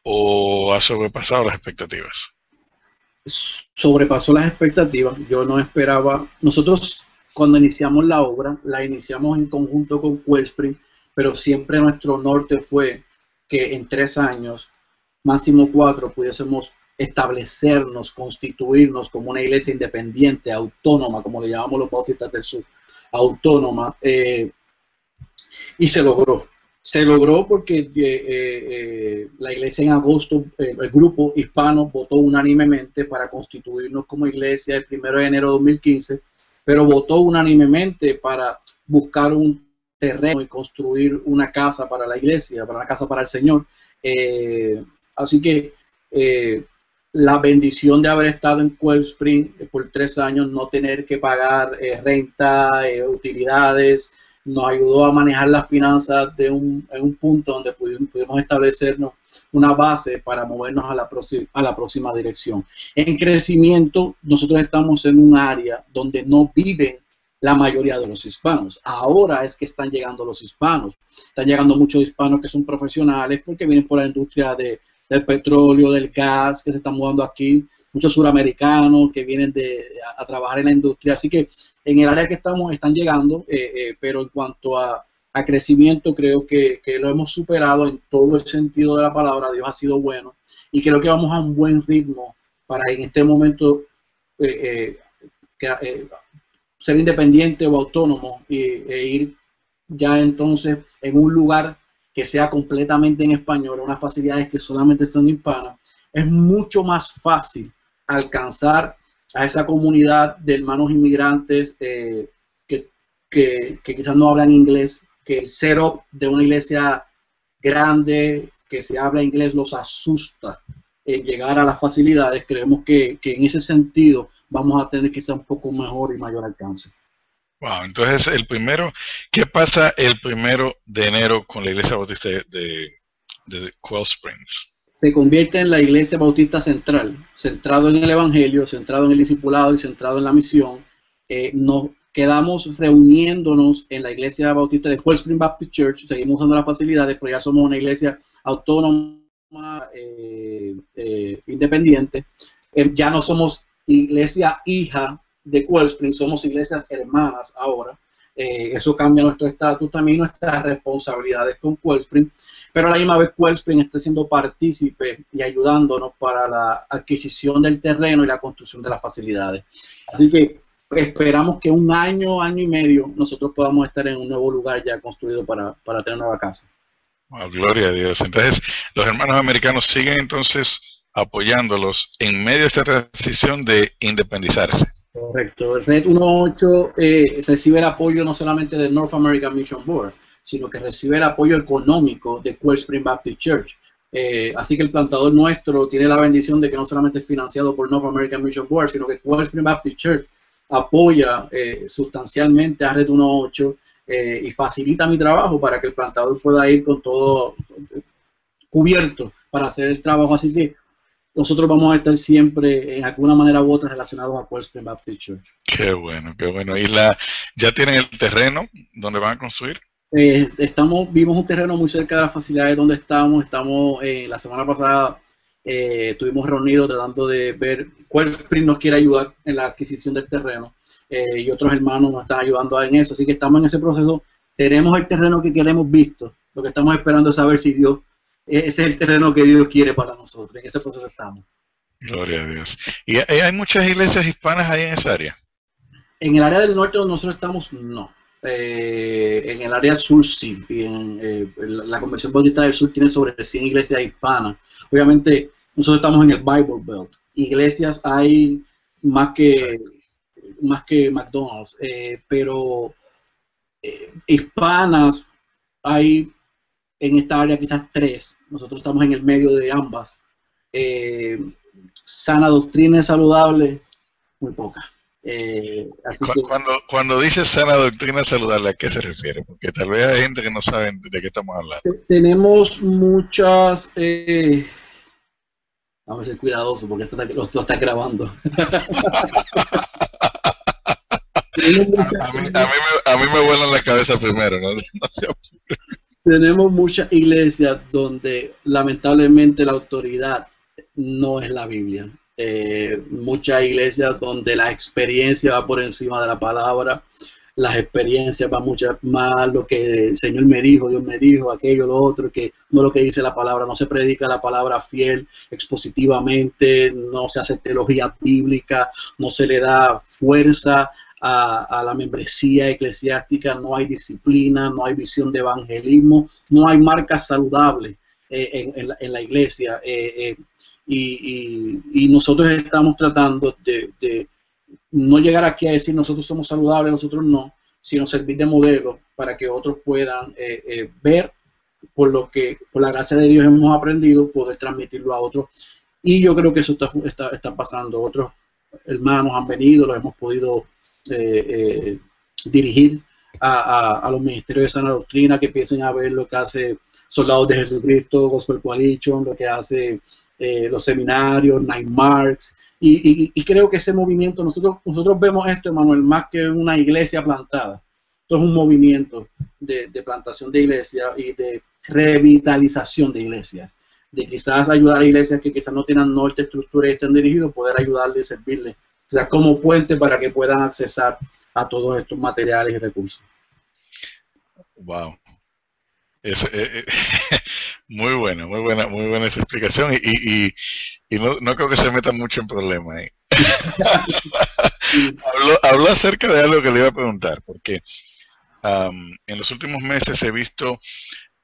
o ha sobrepasado las expectativas? Sobrepasó las expectativas. Yo no esperaba. Nosotros cuando iniciamos la obra, la iniciamos en conjunto con Wellspring, pero siempre nuestro norte fue que en 3 años, máximo 4, pudiésemos establecernos, constituirnos como una iglesia independiente, autónoma, como le llamamos los bautistas del sur, autónoma, y se logró. Se logró porque la iglesia en agosto, el grupo hispano votó unánimemente para constituirnos como iglesia el 1 de enero de 2015, pero votó unánimemente para buscar un terreno y construir una casa para la iglesia, para una casa para el Señor. Así que la bendición de haber estado en Wellspring por 3 años, no tener que pagar renta, utilidades, nos ayudó a manejar las finanzas en un punto donde pudimos establecernos una base para movernos a la próxima dirección. En crecimiento, nosotros estamos en un área donde no viven la mayoría de los hispanos. Ahora es que están llegando los hispanos. Están llegando muchos hispanos que son profesionales porque vienen por la industria del petróleo, del gas, que se están mudando aquí. Muchos suramericanos que vienen a trabajar en la industria. Así que en el área que estamos están llegando, pero en cuanto a crecimiento, creo que lo hemos superado en todo el sentido de la palabra. Dios ha sido bueno y creo que vamos a un buen ritmo para en este momento ser independiente o autónomo e ir ya entonces en un lugar que sea completamente en español, unas facilidades que solamente son hispanas. Es mucho más fácil alcanzar a esa comunidad de hermanos inmigrantes que quizás no hablan inglés, que el setup de una iglesia grande que se habla inglés los asusta en llegar a las facilidades. Creemos que en ese sentido vamos a tener quizás un poco mejor y mayor alcance. Wow, entonces ¿qué pasa el 1 de enero con la Iglesia Bautista de Coral Springs? Se convierte en la iglesia bautista central, centrado en el evangelio, centrado en el discipulado y centrado en la misión. Nos quedamos reuniéndonos en la iglesia bautista de Wellspring Baptist Church, seguimos usando las facilidades, pero ya somos una iglesia autónoma, independiente. Ya no somos iglesia hija de Wellspring, somos iglesias hermanas ahora. Eso cambia nuestro estatus, también nuestras responsabilidades con Wellspring, pero a la misma vez Wellspring está siendo partícipe y ayudándonos para la adquisición del terreno y la construcción de las facilidades. Así que esperamos que un año y medio nosotros podamos estar en un nuevo lugar ya construido para tener una nueva casa. Wow, gloria a Dios. Entonces, los hermanos americanos siguen entonces apoyándolos en medio de esta transición de independizarse. Correcto. El Red 1.8 recibe el apoyo no solamente del North American Mission Board, sino que recibe el apoyo económico de Wellspring Baptist Church. Así que el plantador nuestro tiene la bendición de que no solamente es financiado por North American Mission Board, sino que Wellspring Baptist Church apoya sustancialmente a Red 1.8 y facilita mi trabajo para que el plantador pueda ir con todo cubierto para hacer el trabajo. Así que nosotros vamos a estar siempre, en alguna manera u otra, relacionados a Wellspring Baptist Church. Qué bueno, qué bueno. ¿Y ya tienen el terreno donde van a construir? Vimos un terreno muy cerca de las facilidades donde estamos. La semana pasada estuvimos reunidos tratando de ver Wellspring nos quiere ayudar en la adquisición del terreno y otros hermanos nos están ayudando en eso. Así que estamos en ese proceso. Tenemos el terreno que queremos visto. Lo que estamos esperando es saber si ese es el terreno que Dios quiere para nosotros. En ese proceso estamos. Gloria a Dios. ¿Y hay muchas iglesias hispanas ahí en esa área? En el área del norte donde nosotros estamos, no. En el área sur sí. Y la Convención Bautista del Sur tiene sobre 100 iglesias hispanas. Obviamente nosotros estamos en el Bible Belt. Iglesias hay más que McDonald's, pero hispanas hay en esta área quizás 3, nosotros estamos en el medio de ambas. Sana doctrina y saludable, muy poca. Así cuando dice sana doctrina saludable, ¿a qué se refiere? Porque tal vez hay gente que no sabe de qué estamos hablando. Tenemos muchas... vamos a ser cuidadosos porque esto está grabando. a mí me vuelan la cabeza primero, no se apure. Tenemos muchas iglesias donde lamentablemente la autoridad no es la Biblia. Muchas iglesias donde la experiencia va por encima de la palabra, las experiencias van mucho más lo que el Señor me dijo, Dios me dijo, aquello, lo otro, que no lo que dice la palabra, no se predica la palabra fiel, expositivamente, no se hace teología bíblica, no se le da fuerza a la membresía eclesiástica, no hay disciplina, no hay visión de evangelismo, no hay marcas saludables en la iglesia. Y nosotros estamos tratando de no llegar aquí a decir nosotros somos saludables, nosotros no, sino servir de modelo para que otros puedan ver por la gracia de Dios hemos aprendido, poder transmitirlo a otros. Y yo creo que eso está pasando. Otros hermanos han venido, los hemos podido dirigir a los ministerios de sana doctrina, que empiecen a ver lo que hace Soldados de Jesucristo, Gospel Coalition, lo que hace los seminarios, Nine Marks, y creo que ese movimiento, nosotros vemos esto, Emanuel, más que una iglesia plantada. Esto es un movimiento de plantación de iglesias y de revitalización de iglesias, de quizás ayudar a iglesias que quizás no tienen norte, estructura y estén dirigidos, poder ayudarles y servirles, o sea, como puente para que puedan accesar a todos estos materiales y recursos. Wow. Muy buena esa explicación y no creo que se meta mucho en problemas ahí. Habló acerca de algo que le iba a preguntar, porque en los últimos meses he visto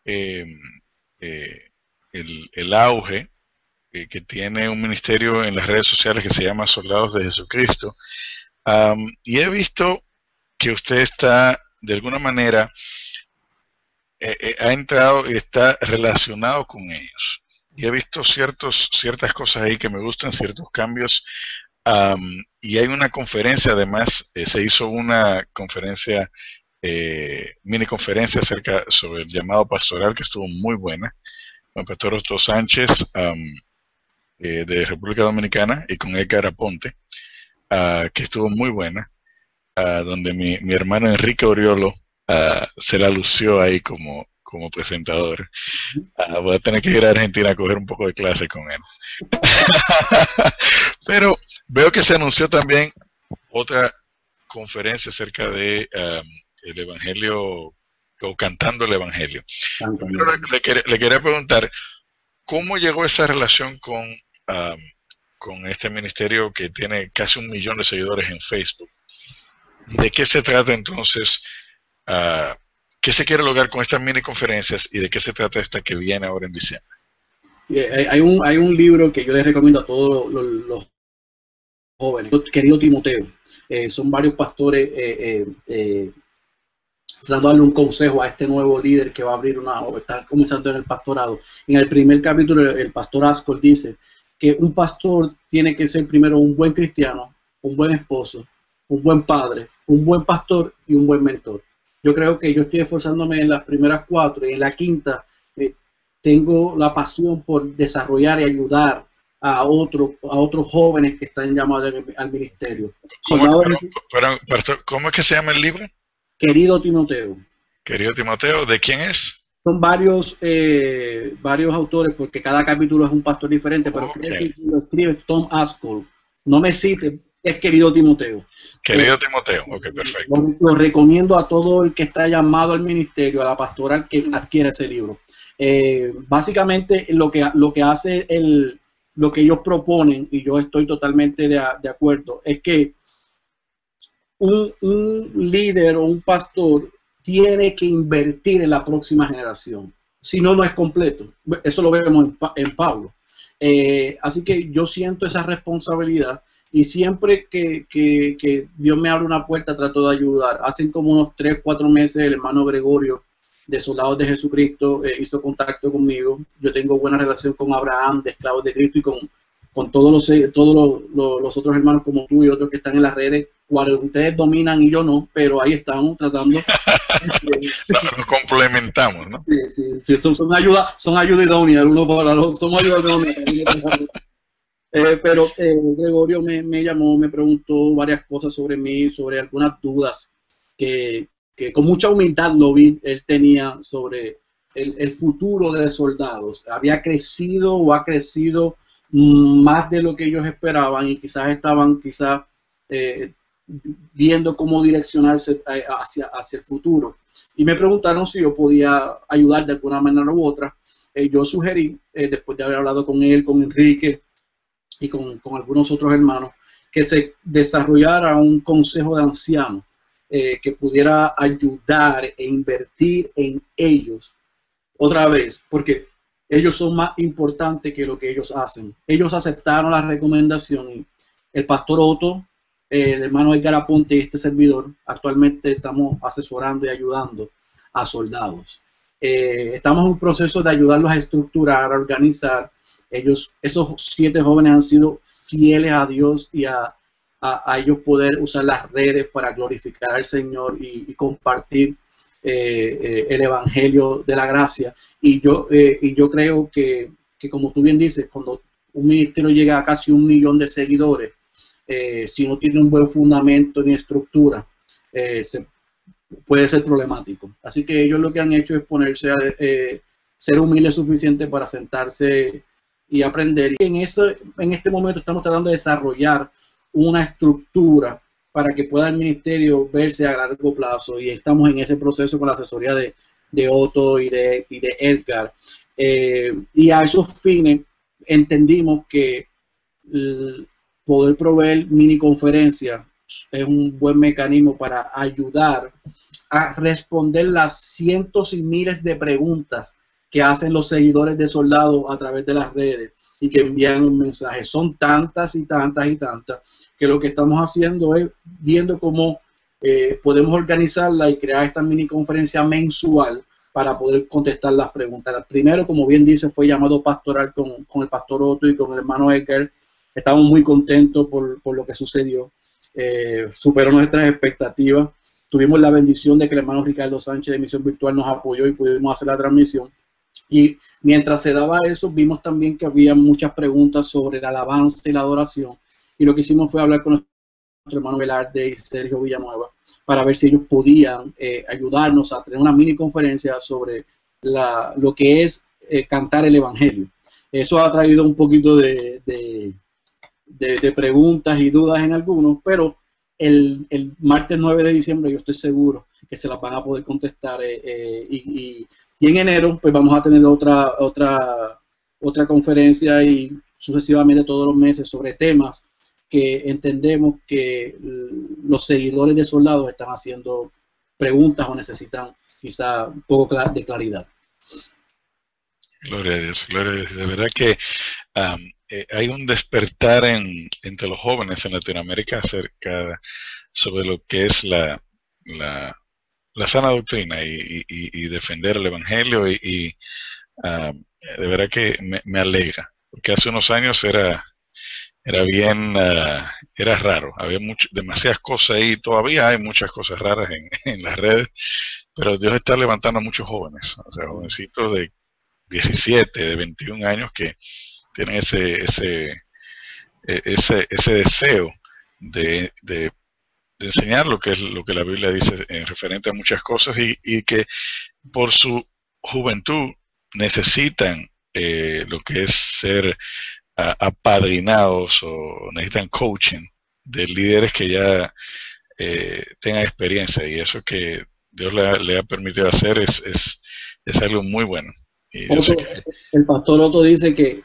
el auge que tiene un ministerio en las redes sociales que se llama Soldados de Jesucristo, y he visto que usted está de alguna manera ha entrado y está relacionado con ellos. Y he visto ciertas cosas ahí que me gustan, ciertos cambios. Y hay una conferencia, además, se hizo una conferencia, mini conferencia sobre el llamado pastoral que estuvo muy buena, con el pastor Otto Sánchez de República Dominicana y con Edgar Aponte, que estuvo muy buena, donde mi hermano Enrique Oriolo se la lució ahí como presentador. Voy a tener que ir a Argentina a coger un poco de clase con él. Pero veo que se anunció también otra conferencia acerca de el Evangelio, o cantando el Evangelio. Primero le quería preguntar, ¿cómo llegó esa relación con este ministerio que tiene casi 1 millón de seguidores en Facebook? ¿De qué se trata entonces? ¿Qué se quiere lograr con estas mini conferencias y de qué se trata esta que viene ahora en diciembre? Hay un libro que yo les recomiendo a todos los jóvenes, querido Timoteo. Son varios pastores tratando de darle un consejo a este nuevo líder que va a abrir está comenzando en el pastorado. En el primer capítulo, el pastor Ascol dice que un pastor tiene que ser primero un buen cristiano, un buen esposo, un buen padre, un buen pastor y un buen mentor. Yo creo que yo estoy esforzándome en las primeras 4 y en la quinta tengo la pasión por desarrollar y ayudar a otros jóvenes que están llamados al ministerio. ¿Cómo es que se llama el libro? Querido Timoteo. Querido Timoteo, ¿de quién es? Son varios autores, porque cada capítulo es un pastor diferente, pero creo que lo escribe Tom Ascol. No me cite, es Querido Timoteo. Querido Timoteo, ok, perfecto. Lo recomiendo a todo el que está llamado al ministerio, a la pastoral, que adquiera ese libro. Básicamente lo que hace lo que ellos proponen, y yo estoy totalmente de acuerdo, es que un líder o un pastor tiene que invertir en la próxima generación, si no, no es completo. Eso lo vemos en Pablo. Así que yo siento esa responsabilidad y siempre que Dios me abre una puerta trato de ayudar. Hacen como unos 3-4 meses el hermano Gregorio de Soldados de Jesucristo hizo contacto conmigo. Yo tengo buena relación con Abraham de Esclavos de Cristo y con todos los otros hermanos como tú y otros que están en las redes, cuales ustedes dominan y yo no, pero ahí estamos tratando. Nos complementamos, ¿no? Sí, son ayuda idónea, uno para los otros, somos ayuda idónea. Pero Gregorio me llamó, me preguntó varias cosas sobre mí, sobre algunas dudas que con mucha humildad lo vi, él tenía sobre el futuro de Soldados. Había crecido o ha crecido más de lo que ellos esperaban y quizás estaban eh, viendo cómo direccionarse hacia el futuro. Y me preguntaron si yo podía ayudar de alguna manera u otra. Yo sugerí, después de haber hablado con él, con Enrique y con algunos otros hermanos, que se desarrollara un consejo de ancianos que pudiera ayudar e invertir en ellos otra vez, porque ellos son más importantes que lo que ellos hacen. Ellos aceptaron la recomendación y el pastor Otto, el hermano Edgar Aponte y este servidor, actualmente estamos asesorando y ayudando a soldados. Estamos en un proceso de ayudarlos a estructurar, a organizar. Esos 7 jóvenes han sido fieles a Dios y a ellos poder usar las redes para glorificar al Señor y compartir el Evangelio de la gracia. Y yo creo que como tú bien dices, cuando un ministerio llega a casi 1 millón de seguidores, si no tiene un buen fundamento ni estructura, puede ser problemático. Así que ellos lo que han hecho es ponerse a ser humildes suficiente para sentarse y aprender. Y en este momento estamos tratando de desarrollar una estructura para que pueda el ministerio verse a largo plazo, y estamos en ese proceso con la asesoría de Otto y de Edgar. Y a esos fines entendimos que poder proveer mini conferencias es un buen mecanismo para ayudar a responder las cientos y miles de preguntas que hacen los seguidores de Soldados a través de las redes y que envían un mensaje. Son tantas y tantas y tantas que lo que estamos haciendo es viendo cómo podemos organizarla y crear esta mini conferencia mensual para poder contestar las preguntas. Primero, como bien dice, fue llamado pastoral con el pastor Otto y con el hermano Edgar. Estamos muy contentos por lo que sucedió. Superó nuestras expectativas. Tuvimos la bendición de que el hermano Ricardo Sánchez de Misión Virtual nos apoyó y pudimos hacer la transmisión. Y mientras se daba eso, vimos también que había muchas preguntas sobre la alabanza y la adoración. Y lo que hicimos fue hablar con nuestro hermano Velarde y Sergio Villanueva para ver si ellos podían ayudarnos a tener una mini conferencia sobre lo que es cantar el Evangelio. Eso ha traído un poquito de preguntas y dudas en algunos, pero el martes 9 de diciembre yo estoy seguro que se las van a poder contestar y en enero pues vamos a tener otra conferencia y sucesivamente todos los meses sobre temas que entendemos que los seguidores de Soldados están haciendo preguntas o necesitan quizá un poco de claridad. Gloria a Dios, gloria a Dios. De verdad que hay un despertar entre los jóvenes en Latinoamérica sobre lo que es la sana doctrina y defender el Evangelio y de verdad que me alegra, porque hace unos años era raro, había demasiadas cosas ahí, todavía hay muchas cosas raras en las redes, pero Dios está levantando a muchos jóvenes, o sea, jovencitos de 17, de 21 años que tienen ese deseo de enseñar lo que la Biblia dice en referente a muchas cosas y que por su juventud necesitan lo que es ser apadrinados o necesitan coaching de líderes que ya tengan experiencia, y eso que Dios le ha permitido hacer es algo muy bueno. El pastor Otto dice que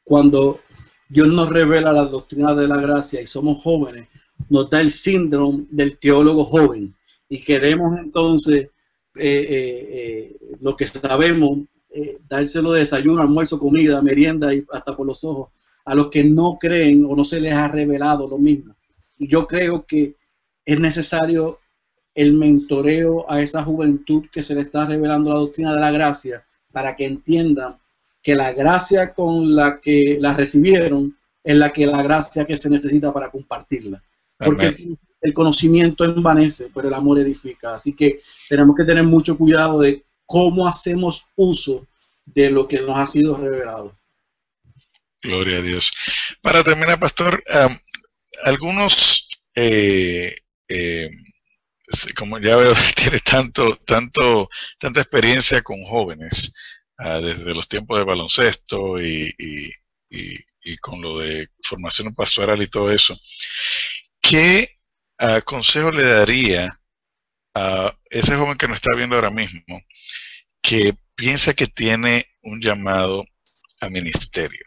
cuando Dios nos revela la doctrina de la gracia y somos jóvenes, nos da el síndrome del teólogo joven y queremos entonces lo que sabemos, dárselo de desayuno, almuerzo, comida, merienda y hasta por los ojos a los que no creen o no se les ha revelado lo mismo. Y yo creo que es necesario el mentoreo a esa juventud que se le está revelando la doctrina de la gracia, para que entiendan que la gracia con la que la recibieron es la gracia que se necesita para compartirla. Porque Amén. El conocimiento envanece, pero el amor edifica. Así que tenemos que tener mucho cuidado de cómo hacemos uso de lo que nos ha sido revelado. Gloria a Dios. Para terminar, pastor, algunos, como ya veo, tiene tanta experiencia con jóvenes, desde los tiempos de baloncesto y y con lo de formación pastoral y todo eso, ¿qué consejo le daría a ese joven que nos está viendo ahora mismo, que piensa que tiene un llamado a ministerio?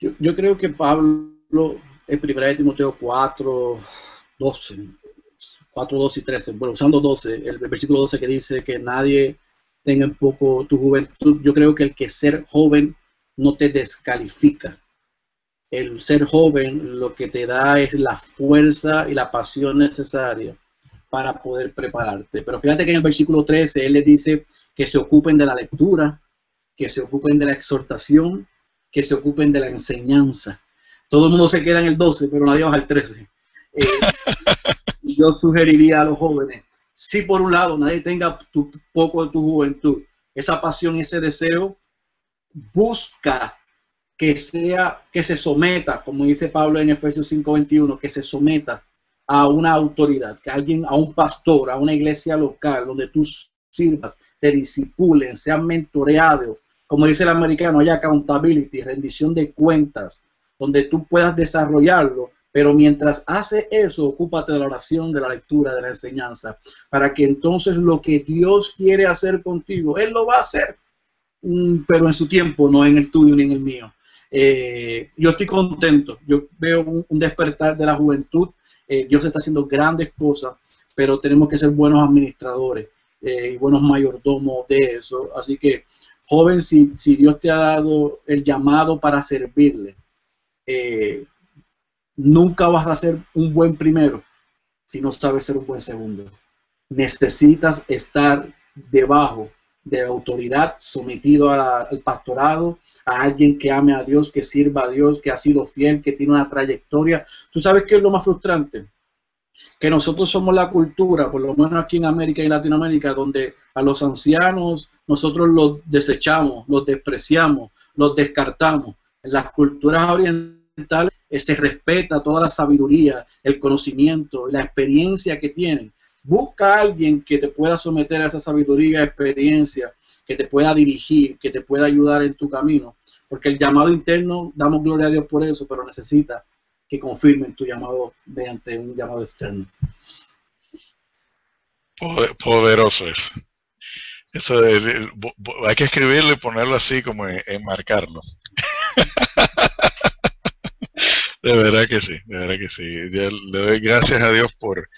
Yo creo que Pablo, en 1 Timoteo 4, 12, 4, 12 y 13, bueno, usando 12, el versículo 12 que dice que nadie tenga en poco tu juventud, yo creo que el que ser joven no te descalifica. El ser joven lo que te da es la fuerza y la pasión necesaria para poder prepararte. Pero fíjate que en el versículo 13 él les dice que se ocupen de la lectura, que se ocupen de la exhortación, que se ocupen de la enseñanza. Todo el mundo se queda en el 12, pero nadie baja al 13. Yo sugeriría a los jóvenes, si por un lado nadie tenga poco de tu juventud, esa pasión, ese deseo, busca que se someta, como dice Pablo en Efesios 5:21, que se someta a una autoridad, que alguien, a un pastor, a una iglesia local donde tú sirvas, te disipulen, sean mentoreados, como dice el americano, haya accountability, rendición de cuentas, donde tú puedas desarrollarlo, pero mientras hace eso, ocúpate de la oración, de la lectura, de la enseñanza, para que entonces lo que Dios quiere hacer contigo, Él lo va a hacer, pero en su tiempo, no en el tuyo ni en el mío. Yo estoy contento, yo veo un despertar de la juventud, Dios está haciendo grandes cosas, pero tenemos que ser buenos administradores y buenos mayordomos de eso. Así que, joven, si Dios te ha dado el llamado para servirle, nunca vas a ser un buen primero si no sabes ser un buen segundo. Necesitas estar debajo de autoridad, sometido al pastorado, a alguien que ame a Dios, que sirva a Dios, que ha sido fiel, que tiene una trayectoria. ¿Tú sabes qué es lo más frustrante? Que nosotros somos la cultura, por lo menos aquí en América y Latinoamérica, donde a los ancianos nosotros los desechamos, los despreciamos, los descartamos. En las culturas orientales se respeta toda la sabiduría, el conocimiento, la experiencia que tienen. Busca a alguien que te pueda someter a esa sabiduría, experiencia, que te pueda dirigir, que te pueda ayudar en tu camino. Porque el llamado interno, damos gloria a Dios por eso, pero necesita que confirmen tu llamado mediante un llamado externo. Poderoso eso. Eso hay que escribirlo y ponerlo así, como enmarcarlo. De verdad que sí, de verdad que sí. Yo le doy gracias a Dios por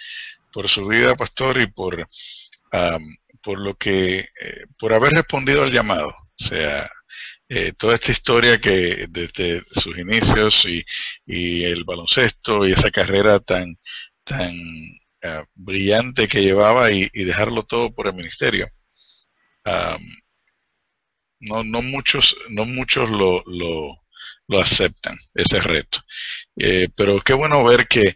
su vida, pastor, y por lo que por haber respondido al llamado. O sea, toda esta historia que desde sus inicios y el baloncesto y esa carrera tan brillante que llevaba y dejarlo todo por el ministerio. No muchos lo aceptan, ese reto. Pero qué bueno ver que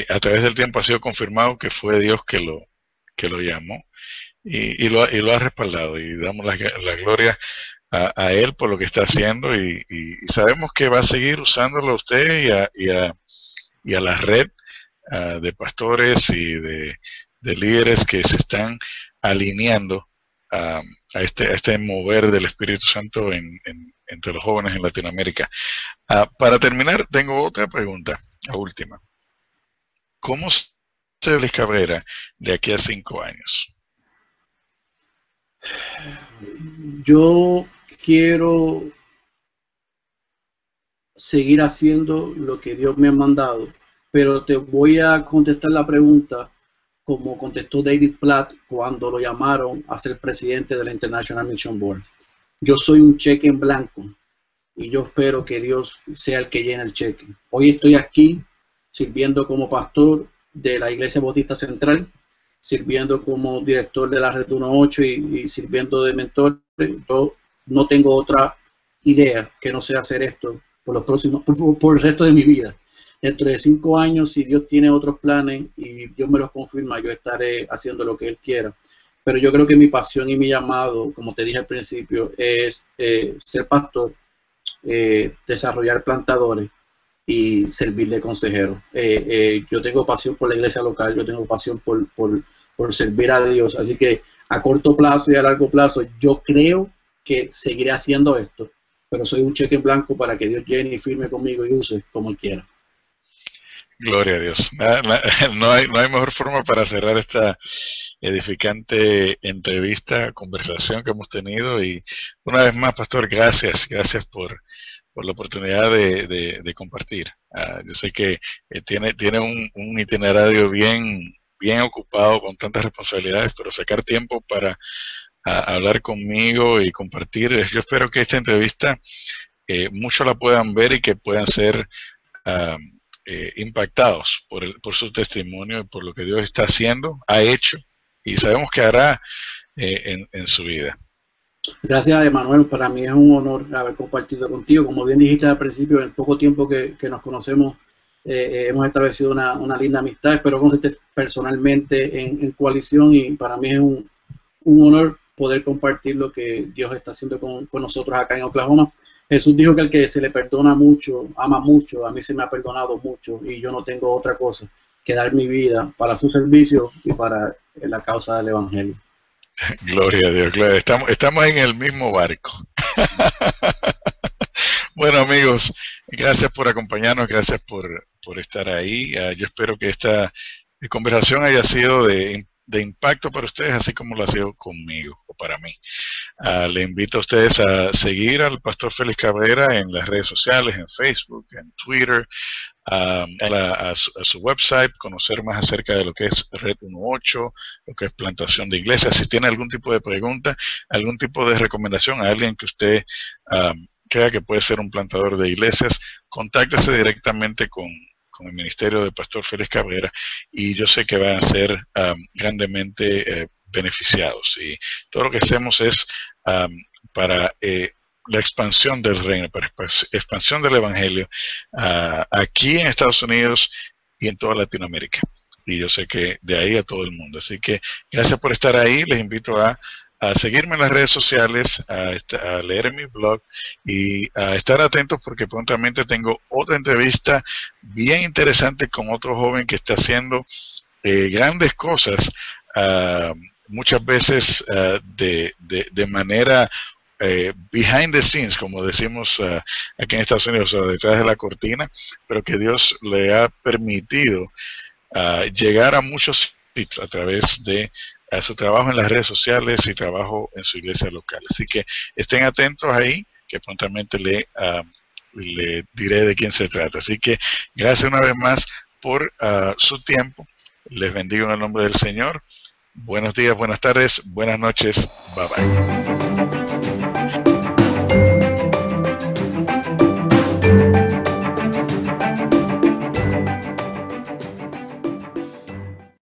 a través del tiempo ha sido confirmado que fue Dios que lo llamó y lo ha respaldado, y damos la gloria a Él por lo que está haciendo, y sabemos que va a seguir usándolo a usted y a la red de pastores y de líderes que se están alineando a este mover del Espíritu Santo entre los jóvenes en Latinoamérica. Para terminar, tengo otra pregunta, la última. ¿Cómo se ve Luis Cabrera de aquí a 5 años? Yo quiero seguir haciendo lo que Dios me ha mandado, pero te voy a contestar la pregunta como contestó David Platt cuando lo llamaron a ser presidente de la International Mission Board. Yo soy un cheque en blanco y yo espero que Dios sea el que llene el cheque. Hoy estoy aquí sirviendo como pastor de la Iglesia Bautista Central, sirviendo como director de la Red 1.8 y sirviendo de mentor. Yo no tengo otra idea que no sea hacer esto por el resto de mi vida. Dentro de 5 años, si Dios tiene otros planes y Dios me los confirma, yo estaré haciendo lo que Él quiera. Pero yo creo que mi pasión y mi llamado, como te dije al principio, es ser pastor, desarrollar plantadores y servir de consejero. Yo tengo pasión por la iglesia local, yo tengo pasión por servir a Dios. Así que a corto plazo y a largo plazo, yo creo que seguiré haciendo esto. pero soy un cheque en blanco para que Dios llene y firme conmigo y use como Él quiera. Gloria a Dios. No hay mejor forma para cerrar esta edificante entrevista, conversación que hemos tenido. Y una vez más, Pastor, gracias por la oportunidad de compartir. Yo sé que tiene un itinerario bien ocupado con tantas responsabilidades, pero sacar tiempo para hablar conmigo y compartir. Yo espero que esta entrevista muchos la puedan ver y que puedan ser impactados por su testimonio y por lo que Dios está haciendo, ha hecho y sabemos que hará en su vida. Gracias, Emanuel. Para mí es un honor haber compartido contigo. Como bien dijiste al principio, en el poco tiempo que nos conocemos, hemos establecido una linda amistad. Espero conocerte personalmente en coalición y para mí es un honor poder compartir lo que Dios está haciendo con nosotros acá en Oklahoma. Jesús dijo que al que se le perdona mucho, ama mucho. A mí se me ha perdonado mucho y yo no tengo otra cosa que dar mi vida para su servicio y para la causa del Evangelio. Gloria a Dios, gloria. Estamos en el mismo barco. Bueno, amigos, gracias por acompañarnos, gracias por estar ahí. Yo espero que esta conversación haya sido de impacto para ustedes, así como lo ha sido conmigo o para mí. Le invito a ustedes a seguir al Pastor Félix Cabrera en las redes sociales, en Facebook, en Twitter, a su website, conocer más acerca de lo que es Red 18, lo que es plantación de iglesias. Si tiene algún tipo de pregunta, algún tipo de recomendación a alguien que usted crea que puede ser un plantador de iglesias, contáctese directamente con el ministerio del Pastor Félix Cabrera y yo sé que van a ser grandemente beneficiados. Y todo lo que hacemos es para la expansión del reino, para expansión del evangelio aquí en Estados Unidos y en toda Latinoamérica. Y yo sé que de ahí a todo el mundo. Así que gracias por estar ahí. Les invito a seguirme en las redes sociales, a leer en mi blog y a estar atentos porque prontamente tengo otra entrevista bien interesante con otro joven que está haciendo grandes cosas, muchas veces de manera behind the scenes, como decimos aquí en Estados Unidos, o detrás de la cortina, pero que Dios le ha permitido llegar a muchos sitios a través de su trabajo en las redes sociales y trabajo en su iglesia local. Así que estén atentos ahí, que prontamente le diré de quién se trata. Así que gracias una vez más por su tiempo. Les bendigo en el nombre del Señor. Buenos días, buenas tardes, buenas noches. Bye bye.